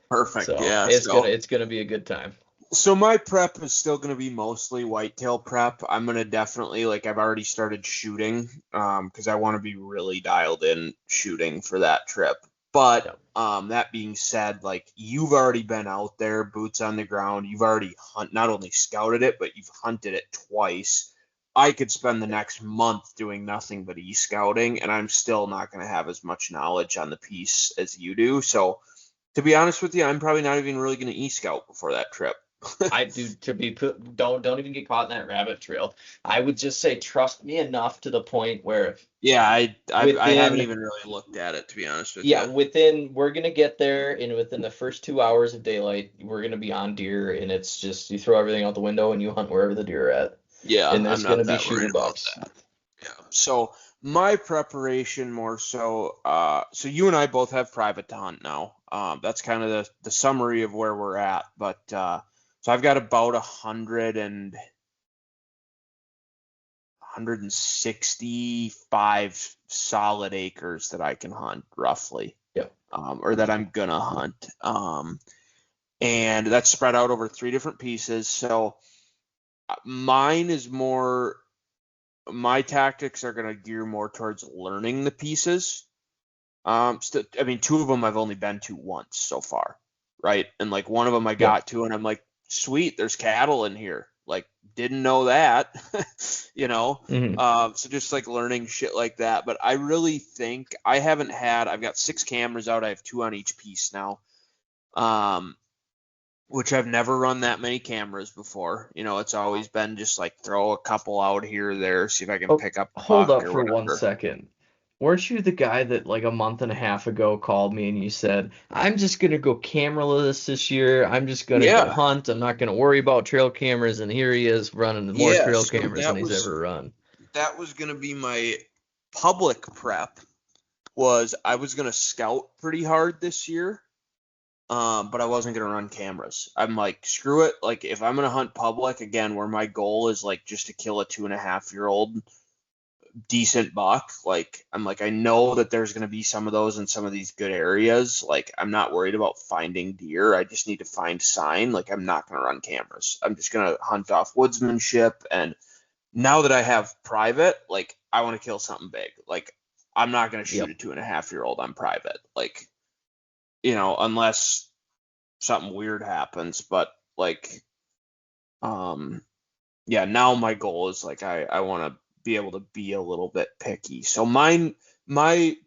A: Perfect.
B: So
A: Yeah.
B: it's gonna be a good time.
A: So my prep is still going to be mostly whitetail prep. I'm going to definitely, like, I've already started shooting because I want to be really dialed in shooting for that trip. But
B: Yep.
A: that being said, like, you've already been out there, boots on the ground. You've already not only scouted it, but you've hunted it twice. I could spend the next month doing nothing but e-scouting, and I'm still not going to have as much knowledge on the piece as you do. So to be honest with you, I'm probably not even really going to e-scout before that trip.
B: I do to be put don't even get caught in that rabbit trail. I would just say trust me enough to the point where
A: Yeah, I haven't
B: within
A: even really looked at it, to be honest with
B: yeah,
A: you.
B: within we're gonna get there and within the first 2 hours of daylight, we're gonna be on deer and it's just you throw everything out the window and you hunt wherever the deer are at.
A: Yeah,
B: And
A: I'm
B: there's gonna
A: not
B: be
A: that
B: shooter
A: worried about
B: bucks.
A: that. Yeah. So my preparation more so, so you and I both have private to hunt now. That's kind of the summary of where we're at. But so I've got about 165 solid acres that I can hunt roughly,
B: Yeah.
A: or that I'm gonna hunt. And that's spread out over 3 different pieces. So mine is more, my tactics are going to gear more towards learning the pieces. I mean, 2 of them I've only been to once so far, right? And like one of them I
B: Yep.
A: got to, and I'm like, sweet, there's cattle in here. Like, didn't know that, you know.
B: Hmm.
A: So just like learning shit like that. But I really think I've got 6 cameras out. I have 2 on each piece now. Which I've never run that many cameras before. You know, it's always been just like throw a couple out here or there, see if I can
B: Oh,
A: pick up a
B: hold
A: buck
B: up
A: or
B: for one
A: whatever.
B: second. Weren't you the guy that like a month and a half ago called me and you said, I'm just gonna go cameraless this year. I'm just gonna go
A: Yeah,
B: hunt. I'm not gonna worry about trail cameras. And here he is running more
A: yeah.
B: trail
A: So
B: cameras than he's ever run.
A: that was gonna be my public prep. Was I was gonna scout pretty hard this year, but I wasn't gonna run cameras. I'm like, screw it. Like if I'm gonna hunt public again, where my goal is like just to kill a 2.5-year-old decent buck. Like I'm like I know that there's going to be some of those in some of these good areas. Like I'm not worried about finding deer. I just need to find sign. Like I'm not going to run cameras. I'm just going to hunt off woodsmanship. And now that I have private, like I want to kill something big. Like I'm not going to shoot a
B: Yep.
A: 2.5-year-old on private. Like unless something weird happens. But like um yeah, now my goal is like I want to be able to be a little bit picky. So my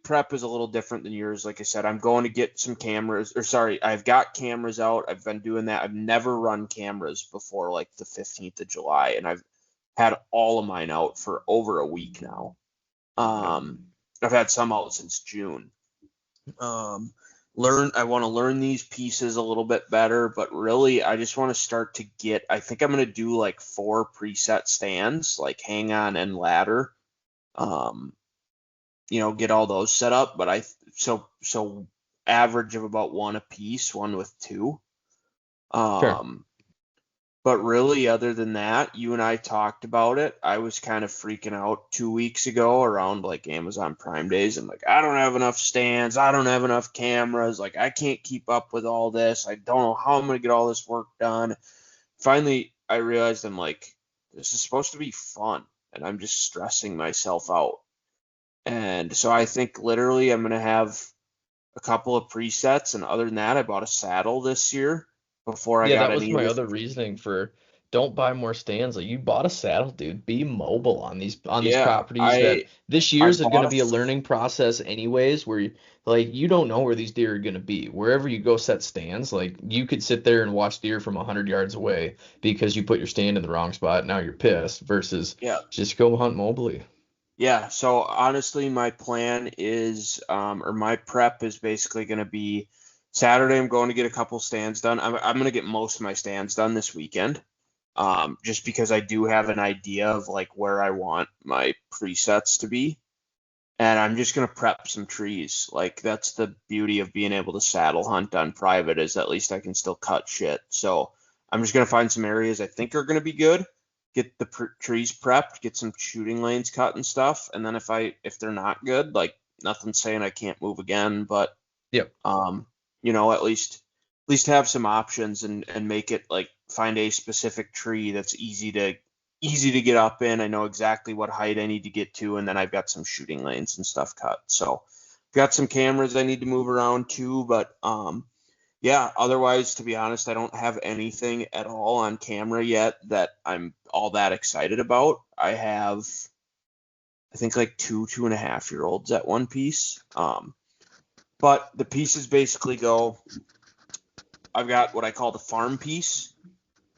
A: prep is a little different than yours. Like I said, I'm going to get some cameras, or sorry, I've got cameras out. I've been doing that. I've never run cameras before like the 15th of July, and I've had all of mine out for over a week now.
B: Yep.
A: I've had some out since June. Um, I want to learn these pieces a little bit better, but really I just want to start to get, I think I'm going to do like 4 preset stands, like hang on and ladder. Um, get all those set up, but so average of about 1 a piece, 1 with 2.
B: Sure.
A: Um, But really, other than that, you and I talked about it. I was kind of freaking out 2 weeks ago around like Amazon Prime days. I'm like, I don't have enough stands. I don't have enough cameras. Like, I can't keep up with all this. I don't know how I'm going to get all this work done. Finally, I realized I'm like, this is supposed to be fun. And I'm just stressing myself out. And so I think literally I'm going to have a couple of presets. And other than that, I bought a saddle this year before I
B: Yeah,
A: got
B: that was
A: any of
B: my
A: this.
B: other reasoning for don't buy more stands. Like you bought a saddle, dude. Be mobile on these
A: Yeah,
B: properties that this
A: I
B: year's going
A: bought
B: to
A: a
B: be a learning process anyways, where like you don't know where these deer are going to be. Wherever you go set stands, like you could sit there and watch deer from 100 yards away because you put your stand in the wrong spot. Now you're pissed versus
A: yeah,
B: just go hunt mobily.
A: Yeah, so honestly, my plan is, or my prep is basically going to be Saturday. I'm going to get a couple stands done. I'm going to get most of my stands done this weekend, just because I do have an idea of like where I want my presets to be, and I'm just going to prep some trees. Like that's the beauty of being able to saddle hunt on private is at least I can still cut shit. So I'm just going to find some areas I think are going to be good, get the trees prepped, get some shooting lanes cut and stuff, and then if they're not good, like nothing's saying I can't move again, but
B: Yep.
A: at least have some options and make it like find a specific tree that's easy to get up in. I know exactly what height I need to get to, and then I've got some shooting lanes and stuff cut. So got some cameras I need to move around too, but yeah, otherwise, to be honest, I don't have anything at all on camera yet that I'm all that excited about. I have, I think, like 2.5 year olds at one piece. But the pieces basically go, I've got what I call the farm piece,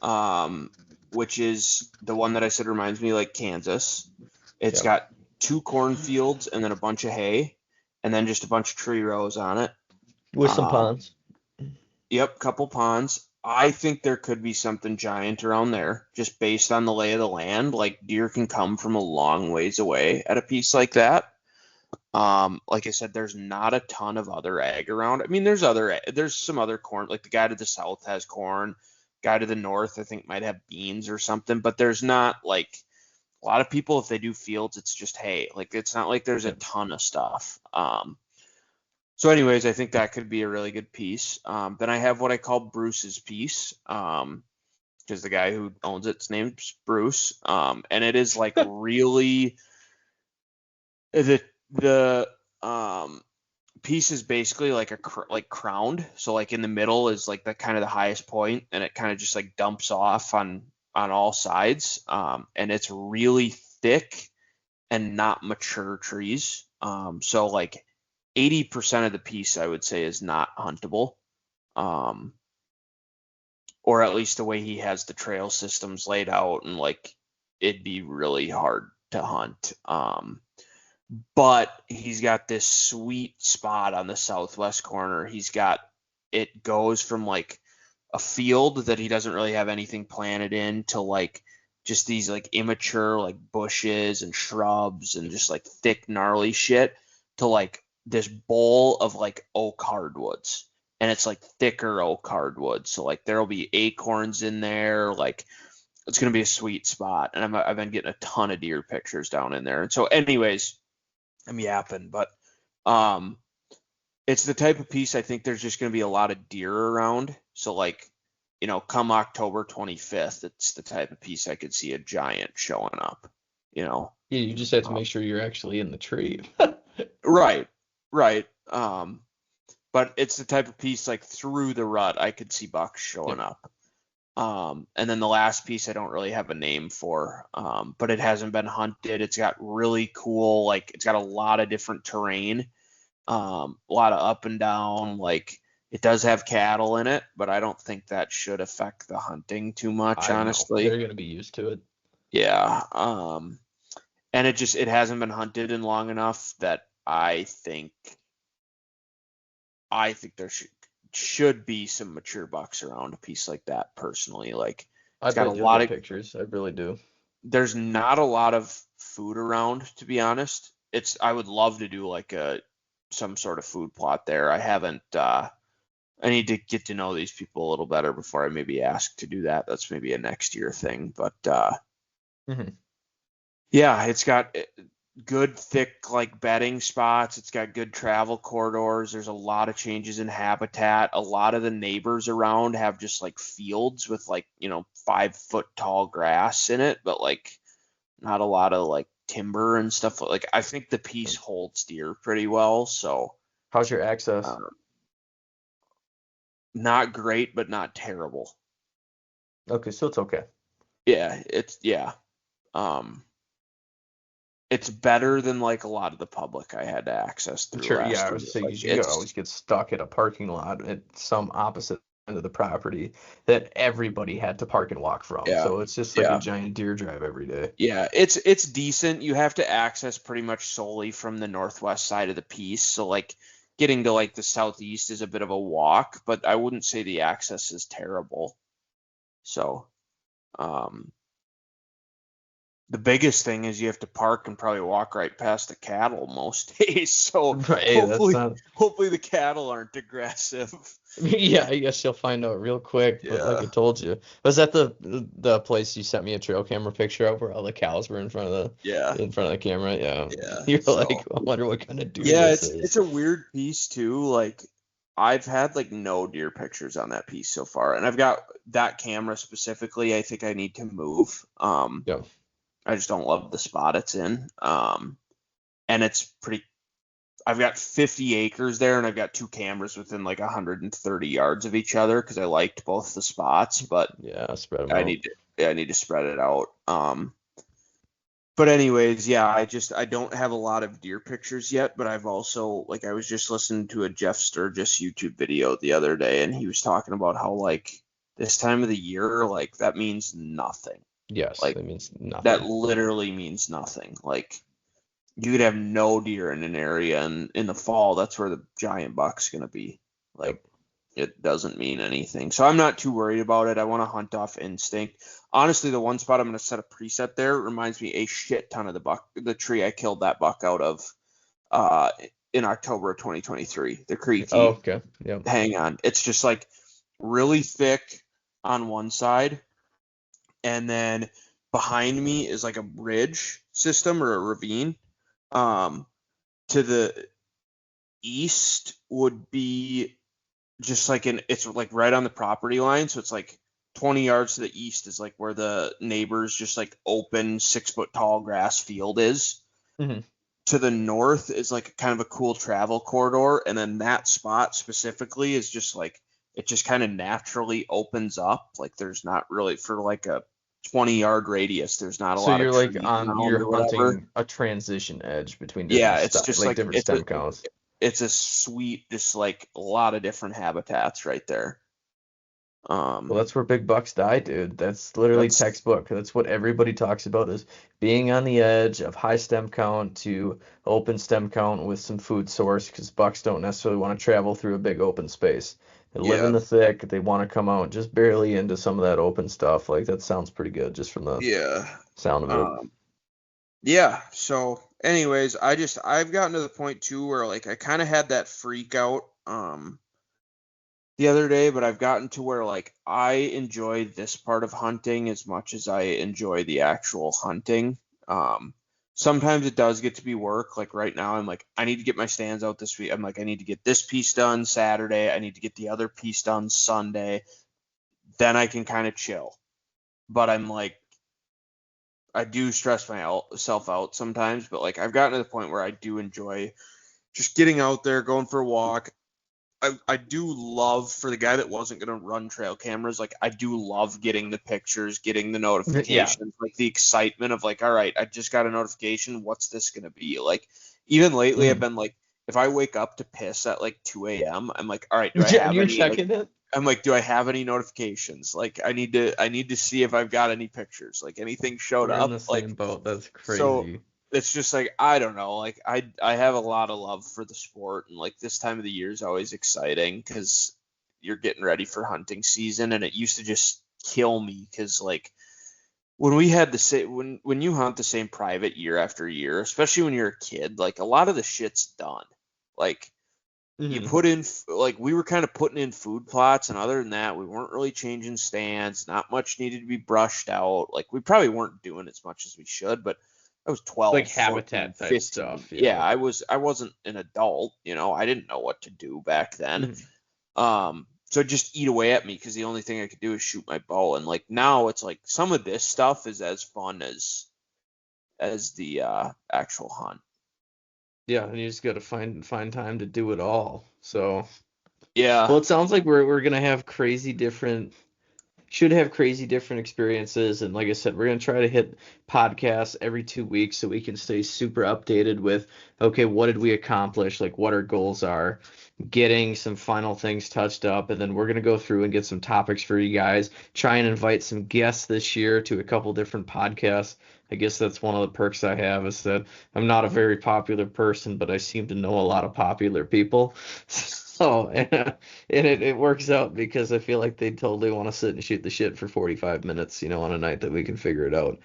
A: um, which is the one that I said reminds me like Kansas. It's
B: Yep.
A: got 2 cornfields and then a bunch of hay, and then just a bunch of tree rows on it.
B: With some ponds.
A: Yep, couple ponds. I think there could be something giant around there, just based on the lay of the land. Like deer can come from a long ways away at a piece like that. Like I said, there's not a ton of other ag around. I mean, there's some other corn. Like the guy to the south has corn. Guy to the north, I think, might have beans or something. But there's not like a lot of people. If they do fields, it's just hay. Like it's not like there's a ton of stuff. So anyways, I think that could be a really good piece. Then I have what I call Bruce's piece, because the guy who owns it's name's Bruce. And it is like really the piece is basically like like crowned. So like in the middle is like the kind of the highest point, and it kind of just like dumps off on all sides. And it's really thick and not mature trees. So like 80% of the piece, I would say, is not huntable, um, or at least the way he has the trail systems laid out, and like it'd be really hard to hunt. But he's got this sweet spot on the southwest corner. It goes from like a field that he doesn't really have anything planted in to like just these like immature like bushes and shrubs and just like thick gnarly shit to like this bowl of like oak hardwoods, and it's like thicker oak hardwoods, so like there'll be acorns in there, like it's gonna be a sweet spot. And I've been getting a ton of deer pictures down in there. And so anyways, I'm yapping, but um it's the type of piece I think there's just going to be a lot of deer around. So like, come October 25th, it's the type of piece I could see a giant showing up, you know.
B: Yeah, you just have to make sure you're actually in the tree.
A: Right, right. But it's the type of piece like through the rut I could see bucks showing up. And then the last piece I don't really have a name for, but it hasn't been hunted. It's got really cool, like it's got a lot of different terrain. A lot of up and down, like it does have cattle in it, but I don't think that should affect the hunting too much,
B: I know.
A: honestly.
B: They're gonna be used to it.
A: Yeah. And it hasn't been hunted in long enough that I think there should be some mature bucks around a piece like that personally. Like
B: I
A: it's got a
B: bet you'll
A: lot
B: get
A: of
B: pictures. I really do.
A: there's not a lot of food around, to be honest. I would love to do like some sort of food plot there. I haven't I need to get to know these people a little better before I maybe ask to do that. That's maybe a next year thing. But
B: Hmm.
A: yeah, it's got good thick like bedding spots. It's got good travel corridors. There's a lot of changes in habitat. A lot of the neighbors around have just like fields with like 5 foot tall grass in it, but like not a lot of like timber and stuff. Like I think the piece holds deer pretty well. So
B: How's your access?
A: uh, not great, but not terrible.
B: Okay, so it's okay.
A: Yeah. Um, it's better than like a lot of the public I had to access through
B: Sure, yeah,
A: last
B: I
A: year.
B: was saying
A: Like
B: you always get stuck at a parking lot at some opposite of the property that everybody had to park and walk from.
A: Yeah.
B: So it's just like a
A: Yeah.
B: giant deer drive every day.
A: Yeah, it's decent. You have to access pretty much solely from the northwest side of the piece. So like getting to like the southeast is a bit of a walk, but I wouldn't say the access is terrible. So, um, the biggest thing is you have to park and probably walk right past the cattle most days. So
B: Hey, that's not.
A: hopefully the cattle aren't aggressive.
B: Yeah, I guess you'll find out real quick. But like I
A: Yeah.
B: told you, was that the place you sent me a trail camera picture of where all the cows were
A: Yeah.
B: in front of the camera? Yeah,
A: Yeah.
B: you're like,
A: So
B: I wonder what kind of deer
A: yeah,
B: this
A: it's
B: is.
A: a weird piece too. Like I've had like no deer pictures on that piece so far, and I've got that camera specifically. I think I need to move.
B: Yeah.
A: I just don't love the spot it's in. And it's pretty. I've got 50 acres there, and I've got two cameras within like 130 yards of each other because I liked both the spots, but
B: Yeah, spread them
A: I
B: out.
A: need to I need to spread it out. But anyways, yeah, I don't have a lot of deer pictures yet, but I've also like I was just listening to a Jeff Sturgis YouTube video the other day, and he was talking about how like this time of the year, like that means nothing.
B: Yes,
A: Like
B: that means
A: that
B: nothing.
A: literally means nothing. Like you could have no deer in an area, and in the fall, that's where the giant buck's gonna be. Like
B: Yep.
A: it doesn't mean anything. So I'm not too worried about it. I want to hunt off instinct. Honestly, the one spot I'm going to set a preset there reminds me a shit ton of the tree I killed that buck out of uh, in October of 2023, the
B: Oh,
A: Creaky
B: okay. Yep.
A: hang on. It's just like really thick on one side, and then behind me is like a ridge system or a ravine. Um, to the east would be just like it's like right on the property line, so it's like 20 yards to the east is like where the neighbor's just like open 6 foot tall grass field is.
B: Hmm.
A: To the north is like kind of a cool travel corridor, and then that spot specifically is just like it just kind of naturally opens up. Like there's not really for like a 20-yard radius, there's not a
B: So
A: lot of
B: you're like
A: trees
B: on
A: around
B: you're
A: or whatever.
B: hunting a transition edge between
A: Yeah,
B: different
A: it's just
B: like
A: like
B: different stem counts.
A: it's a sweet, just like a lot of different habitats right there.
B: Well,
A: Um,
B: that's where big bucks die, dude. That's literally
A: that's
B: textbook. That's what everybody talks about is being on the edge of high stem count to open stem count with some food source because bucks don't necessarily want to travel through a big open space. They live in
A: yeah,
B: the thick. They want to come out just barely into some of that open stuff. Like that sounds pretty good just from the
A: yeah,
B: sound of it.
A: um, yeah. So, anyways, I've gotten to the point too where like I kind of had that freak out the other day, but I've gotten to where like I enjoy this part of hunting as much as I enjoy the actual hunting. Um, Sometimes it does get to be work. Like right now, I'm like, I need to get my stands out this week. I'm like, I need to get this piece done Saturday. I need to get the other piece done Sunday. Then I can kind of chill. But I'm like, I do stress myself out sometimes. But like, I've gotten to the point where I do enjoy just getting out there, going for a walk, I do love for the guy that wasn't going to run trail cameras, like I do love getting the pictures, getting the
B: Yeah.
A: notifications, like the excitement of like, all right, I just got a notification. What's this going to be? Like even lately I've
B: Mhm.
A: been like, if I wake up to piss at like 2 a.m., I'm like, all right, do I
B: Yeah,
A: have
B: you're
A: any like
B: checking it?
A: I'm like, do I have any notifications? Like I need to see if I've got any pictures. Like anything showed
B: We're in
A: up.
B: the
A: Like
B: same boat. That's
A: so
B: crazy.
A: it's just like I don't know. Like I have a lot of love for the sport, and like this time of the year is always exciting because you're getting ready for hunting season, and it used to just kill me because like when we had the same when you hunt the same private year after year, especially when you're a kid, like a lot of the shit's done. Like you
B: Hmm.
A: put in like we were kind of putting in food plots, and other than that we weren't really changing stands, not much needed to be brushed out. Like we probably weren't doing as much as we should, but I was
B: Like
A: 12, 14,
B: habitat type
A: 15.
B: stuff,
A: Yeah,
B: yeah.
A: I wasn't an adult, I didn't know what to do back then.
B: Mhm.
A: So just eat away at me because the only thing I could do is shoot my bow, and like now it's like some of this stuff is as fun as the actual hunt.
B: Yeah, and you just gotta find time to do it all. So,
A: Yeah.
B: well, it sounds like we're gonna have crazy different should have crazy different experiences. And like I said, we're going to try to hit podcasts every 2 weeks so we can stay super updated with, okay, what did we accomplish? Like what our goals are, getting some final things touched up. And then we're going to go through and get some topics for you guys, try and invite some guests this year to a couple different podcasts. I guess that's one of the perks I have is that I'm not a very popular person, but I seem to know a lot of popular people. So, and it works out because I feel like they totally want to sit and shoot the shit for 45 minutes, on a night that we can figure it out.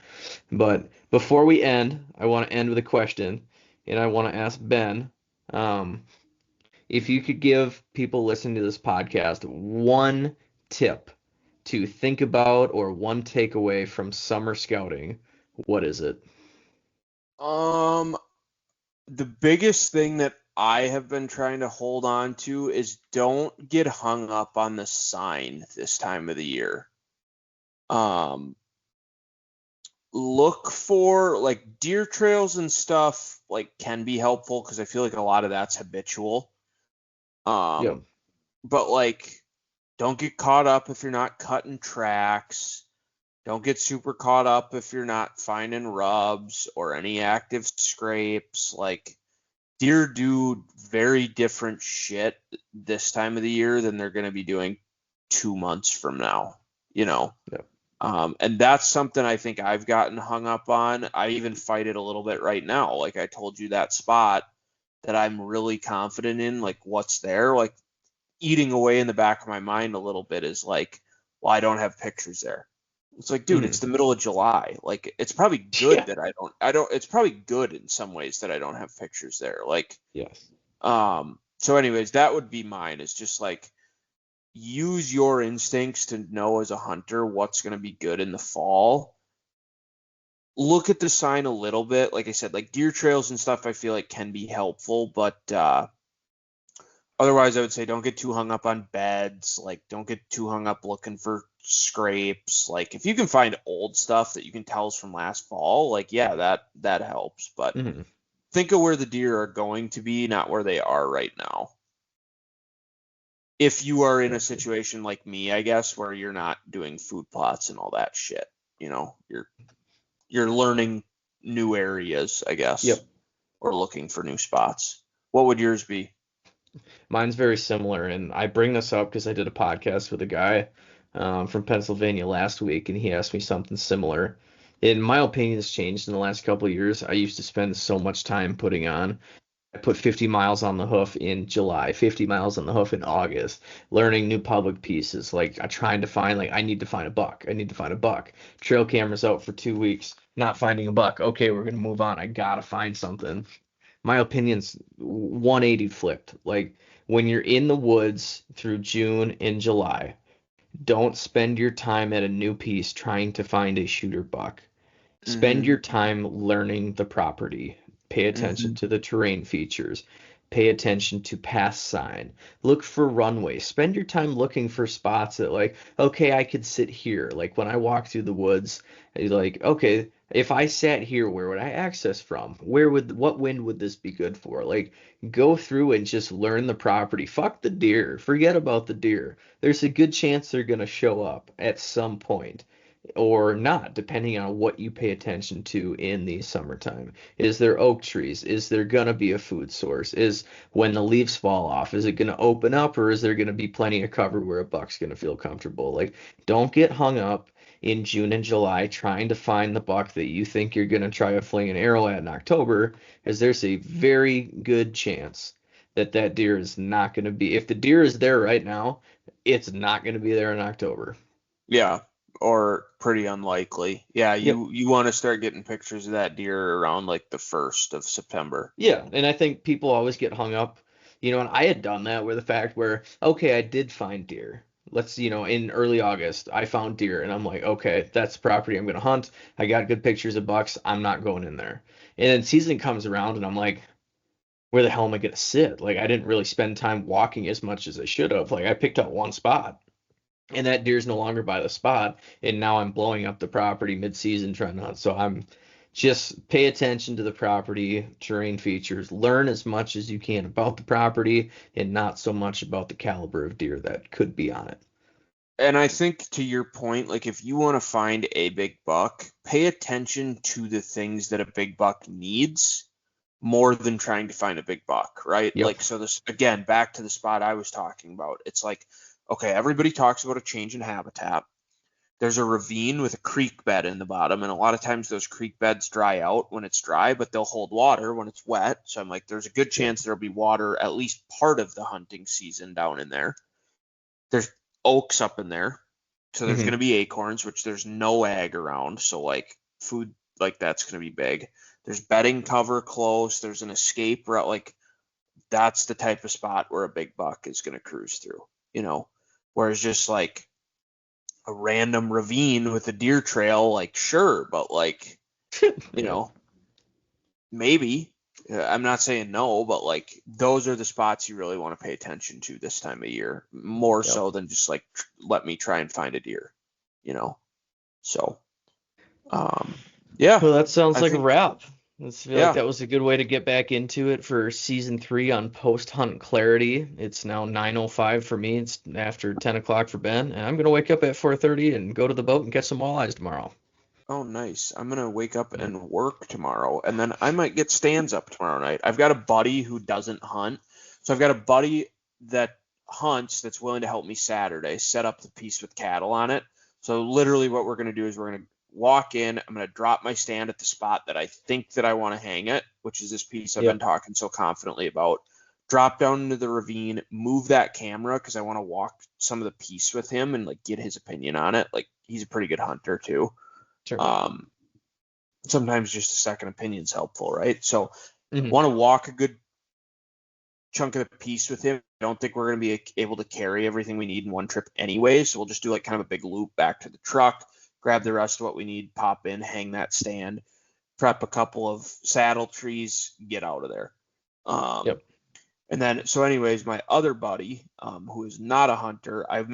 B: But before we end, I want to end with a question, and I want to ask Ben, um, if you could give people listening to this podcast one tip to think about or one takeaway from summer scouting, what is it?
A: Um, the biggest thing that I have been trying to hold on to is don't get hung up on the sign this time of the year. Um, Look for like deer trails and stuff like can be helpful because I feel like a lot of that's habitual.
B: Yeah.
A: But like don't get caught up if you're not cutting tracks. Don't get super caught up if you're not finding rubs or any active scrapes. Like deer do very different shit this time of the year than they're going to be doing 2 months from now, you know?
B: Yeah.
A: And that's something I think I've gotten hung up on. I even fight it a little bit right now. Like I told you, that spot that I'm really confident in, like what's there, like eating away in the back of my mind a little bit is like, well, I don't have pictures there. It's like, dude, it's
B: Mm.
A: the middle of July. Like, it's probably good
B: Yeah.
A: that it's probably good in some ways that I don't have pictures there. Like,
B: Yes.
A: so anyways, that would be mine, is just like, use your instincts to know as a hunter what's going to be good in the fall. Look at the sign a little bit. Like I said, like deer trails and stuff I feel like can be helpful, but otherwise I would say don't get too hung up on beds. Like don't get too hung up looking for scrapes. Like if you can find old stuff that you can tell is from last fall, like yeah, that helps. But
B: Mm.
A: think of where the deer are going to be, not where they are right now. If you are in a
B: Gotcha.
A: situation like me, I guess, where you're not doing food plots and all that shit, you're learning new areas, I guess,
B: Yep.
A: or looking for new spots. What would yours be?
B: Mine's very similar, and I bring this up because I did a podcast with a guy from Pennsylvania last week, and he asked me something similar. In my opinion, it's changed in the last couple of years. I used to spend so much time putting on. I put 50 miles on the hoof in July, 50 miles on the hoof in August, learning new public pieces. Like I'm trying to find, like I need to find a buck. I need to find a buck. Trail cameras out for 2 weeks, not finding a buck. Okay, we're gonna move on. I gotta find something. My opinion's 180 flipped. Like when you're in the woods through June and July, don't spend your time at a new piece trying to find a shooter buck. Spend
A: Mm-hmm.
B: your time learning the property. Pay attention
A: Mm-hmm.
B: to the terrain features. Pay attention to pass sign. Look for runway. Spend your time looking for spots that like, okay, I could sit here. Like when I walk through the woods, it's like, okay, if I sat here, where would I access from? What wind would this be good for? Like go through and just learn the property. Fuck the deer. Forget about the deer. There's a good chance they're gonna show up at some point or not, depending on what you pay attention to in the summertime. Is there oak trees? Is there gonna be a food source? Is when the leaves fall off, is it gonna open up or is there gonna be plenty of cover where a buck's gonna feel comfortable? Like, don't get hung up in June and July trying to find the buck that you think you're gonna try to fling an arrow at in October, as there's a very good chance that that deer is not gonna be. If the deer is there right now, it's not gonna be there in October.
A: Yeah, or pretty unlikely. Yeah,
B: Yep.
A: you want to start getting pictures of that deer around like the 1st of September.
B: Yeah, and I think people always get hung up, and I had done that where the fact where, okay, I did find deer. In early August, I found deer, and I'm like, okay, that's the property I'm gonna hunt. I got good pictures of bucks. I'm not going in there. And then season comes around, and I'm like, where the hell am I gonna sit? Like, I didn't really spend time walking as much as I should have. Like, I picked out one spot, and that deer's no longer by the spot, and now I'm blowing up the property mid-season trying to hunt. So I'm just pay attention to the property, terrain features, learn as much as you can about the property, and not so much about the caliber of deer that could be on it.
A: And I think to your point, like if you want to find a big buck, pay attention to the things that a big buck needs more than trying to find a big buck, right?
B: Yep.
A: Like, so this, again, back to the spot I was talking about. It's like, okay, everybody talks about a change in habitat. There's a ravine with a creek bed in the bottom, and a lot of times those creek beds dry out when it's dry, but they'll hold water when it's wet. So I'm like, there's a good chance there'll be water at least part of the hunting season down in there. There's oaks up in there, so there's going to be acorns, which there's no ag around, so like food like that's going to be big. There's bedding cover close. There's an escape route. Like that's the type of spot where a big buck is going to cruise through, whereas just like a random ravine with a deer trail, like sure, but like, maybe. I'm not saying no, but like those are the spots you really want to pay attention to this time of year, more so than just like let me try and find a deer, So, yeah.
B: Well, that sounds like a wrap. I feel like
A: Yeah.
B: that was a good way to get back into it for season 3 on post hunt clarity. It's now 9:05 for me. It's after 10 o'clock for Ben, and I'm gonna wake up at 4:30 and go to the boat and catch some walleyes tomorrow.
A: Oh, nice. I'm gonna wake up and work tomorrow, and then I might get stands up tomorrow night. I've got a buddy who doesn't hunt, so I've got a buddy that hunts that's willing to help me Saturday set up the piece with cattle on it. So literally, what we're gonna do is we're gonna walk in. I'm gonna drop my stand at the spot that I think that I want to hang it, which is this piece I've been talking so confidently about. Drop down into the ravine, move that camera because I want to walk some of the piece with him and like get his opinion on it. Like he's a pretty good hunter too.
B: Sure.
A: Sometimes just a second opinion is helpful, right? So want to walk a good chunk of the piece with him. I don't think we're going to be able to carry everything we need in one trip anyway, so we'll just do like kind of a big loop back to the truck, grab the rest of what we need, pop in, hang that stand, prep a couple of saddle trees, get out of there. And then, so anyways, my other buddy, who is not a hunter, I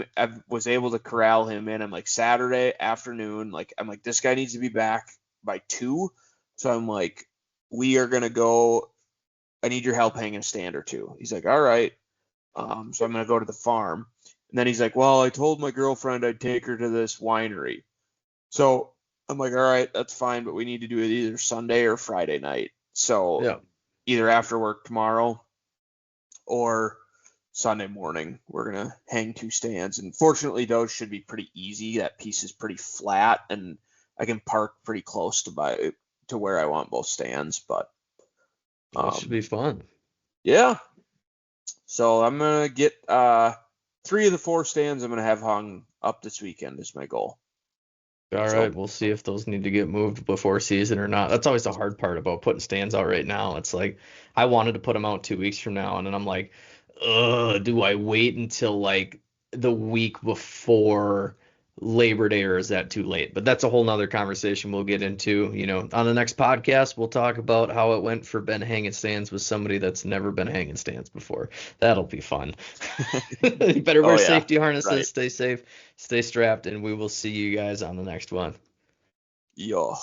A: was able to corral him in. I'm like, Saturday afternoon, like, I'm like, this guy needs to be back by 2. So I'm like, we are going to go. I need your help hanging a stand or 2. He's like, all right. So I'm going to go to the farm. And then he's like, well, I told my girlfriend I'd take her to this winery. So I'm like, all right, that's fine, but we need to do it either Sunday or Friday night. So either after work tomorrow or Sunday morning, we're going to hang 2 stands. And fortunately, those should be pretty easy. That piece is pretty flat, and I can park pretty close to where I want both stands. But
B: that should be fun.
A: Yeah. So I'm going to get 3 of the 4 stands I'm going to have hung up this weekend is my goal.
B: All right, we'll see if those need to get moved before season or not. That's always the hard part about putting stands out right now. It's like I wanted to put them out 2 weeks from now, and then I'm like, do I wait until like the week before Labor Day, or is that too late? But that's a whole nother conversation we'll get into. On the next podcast, we'll talk about how it went for Ben hanging stands with somebody that's never been hanging stands before. That'll be fun. You better wear safety harnesses, stay safe, stay strapped, and we will see you guys on the next one.
A: Yeah.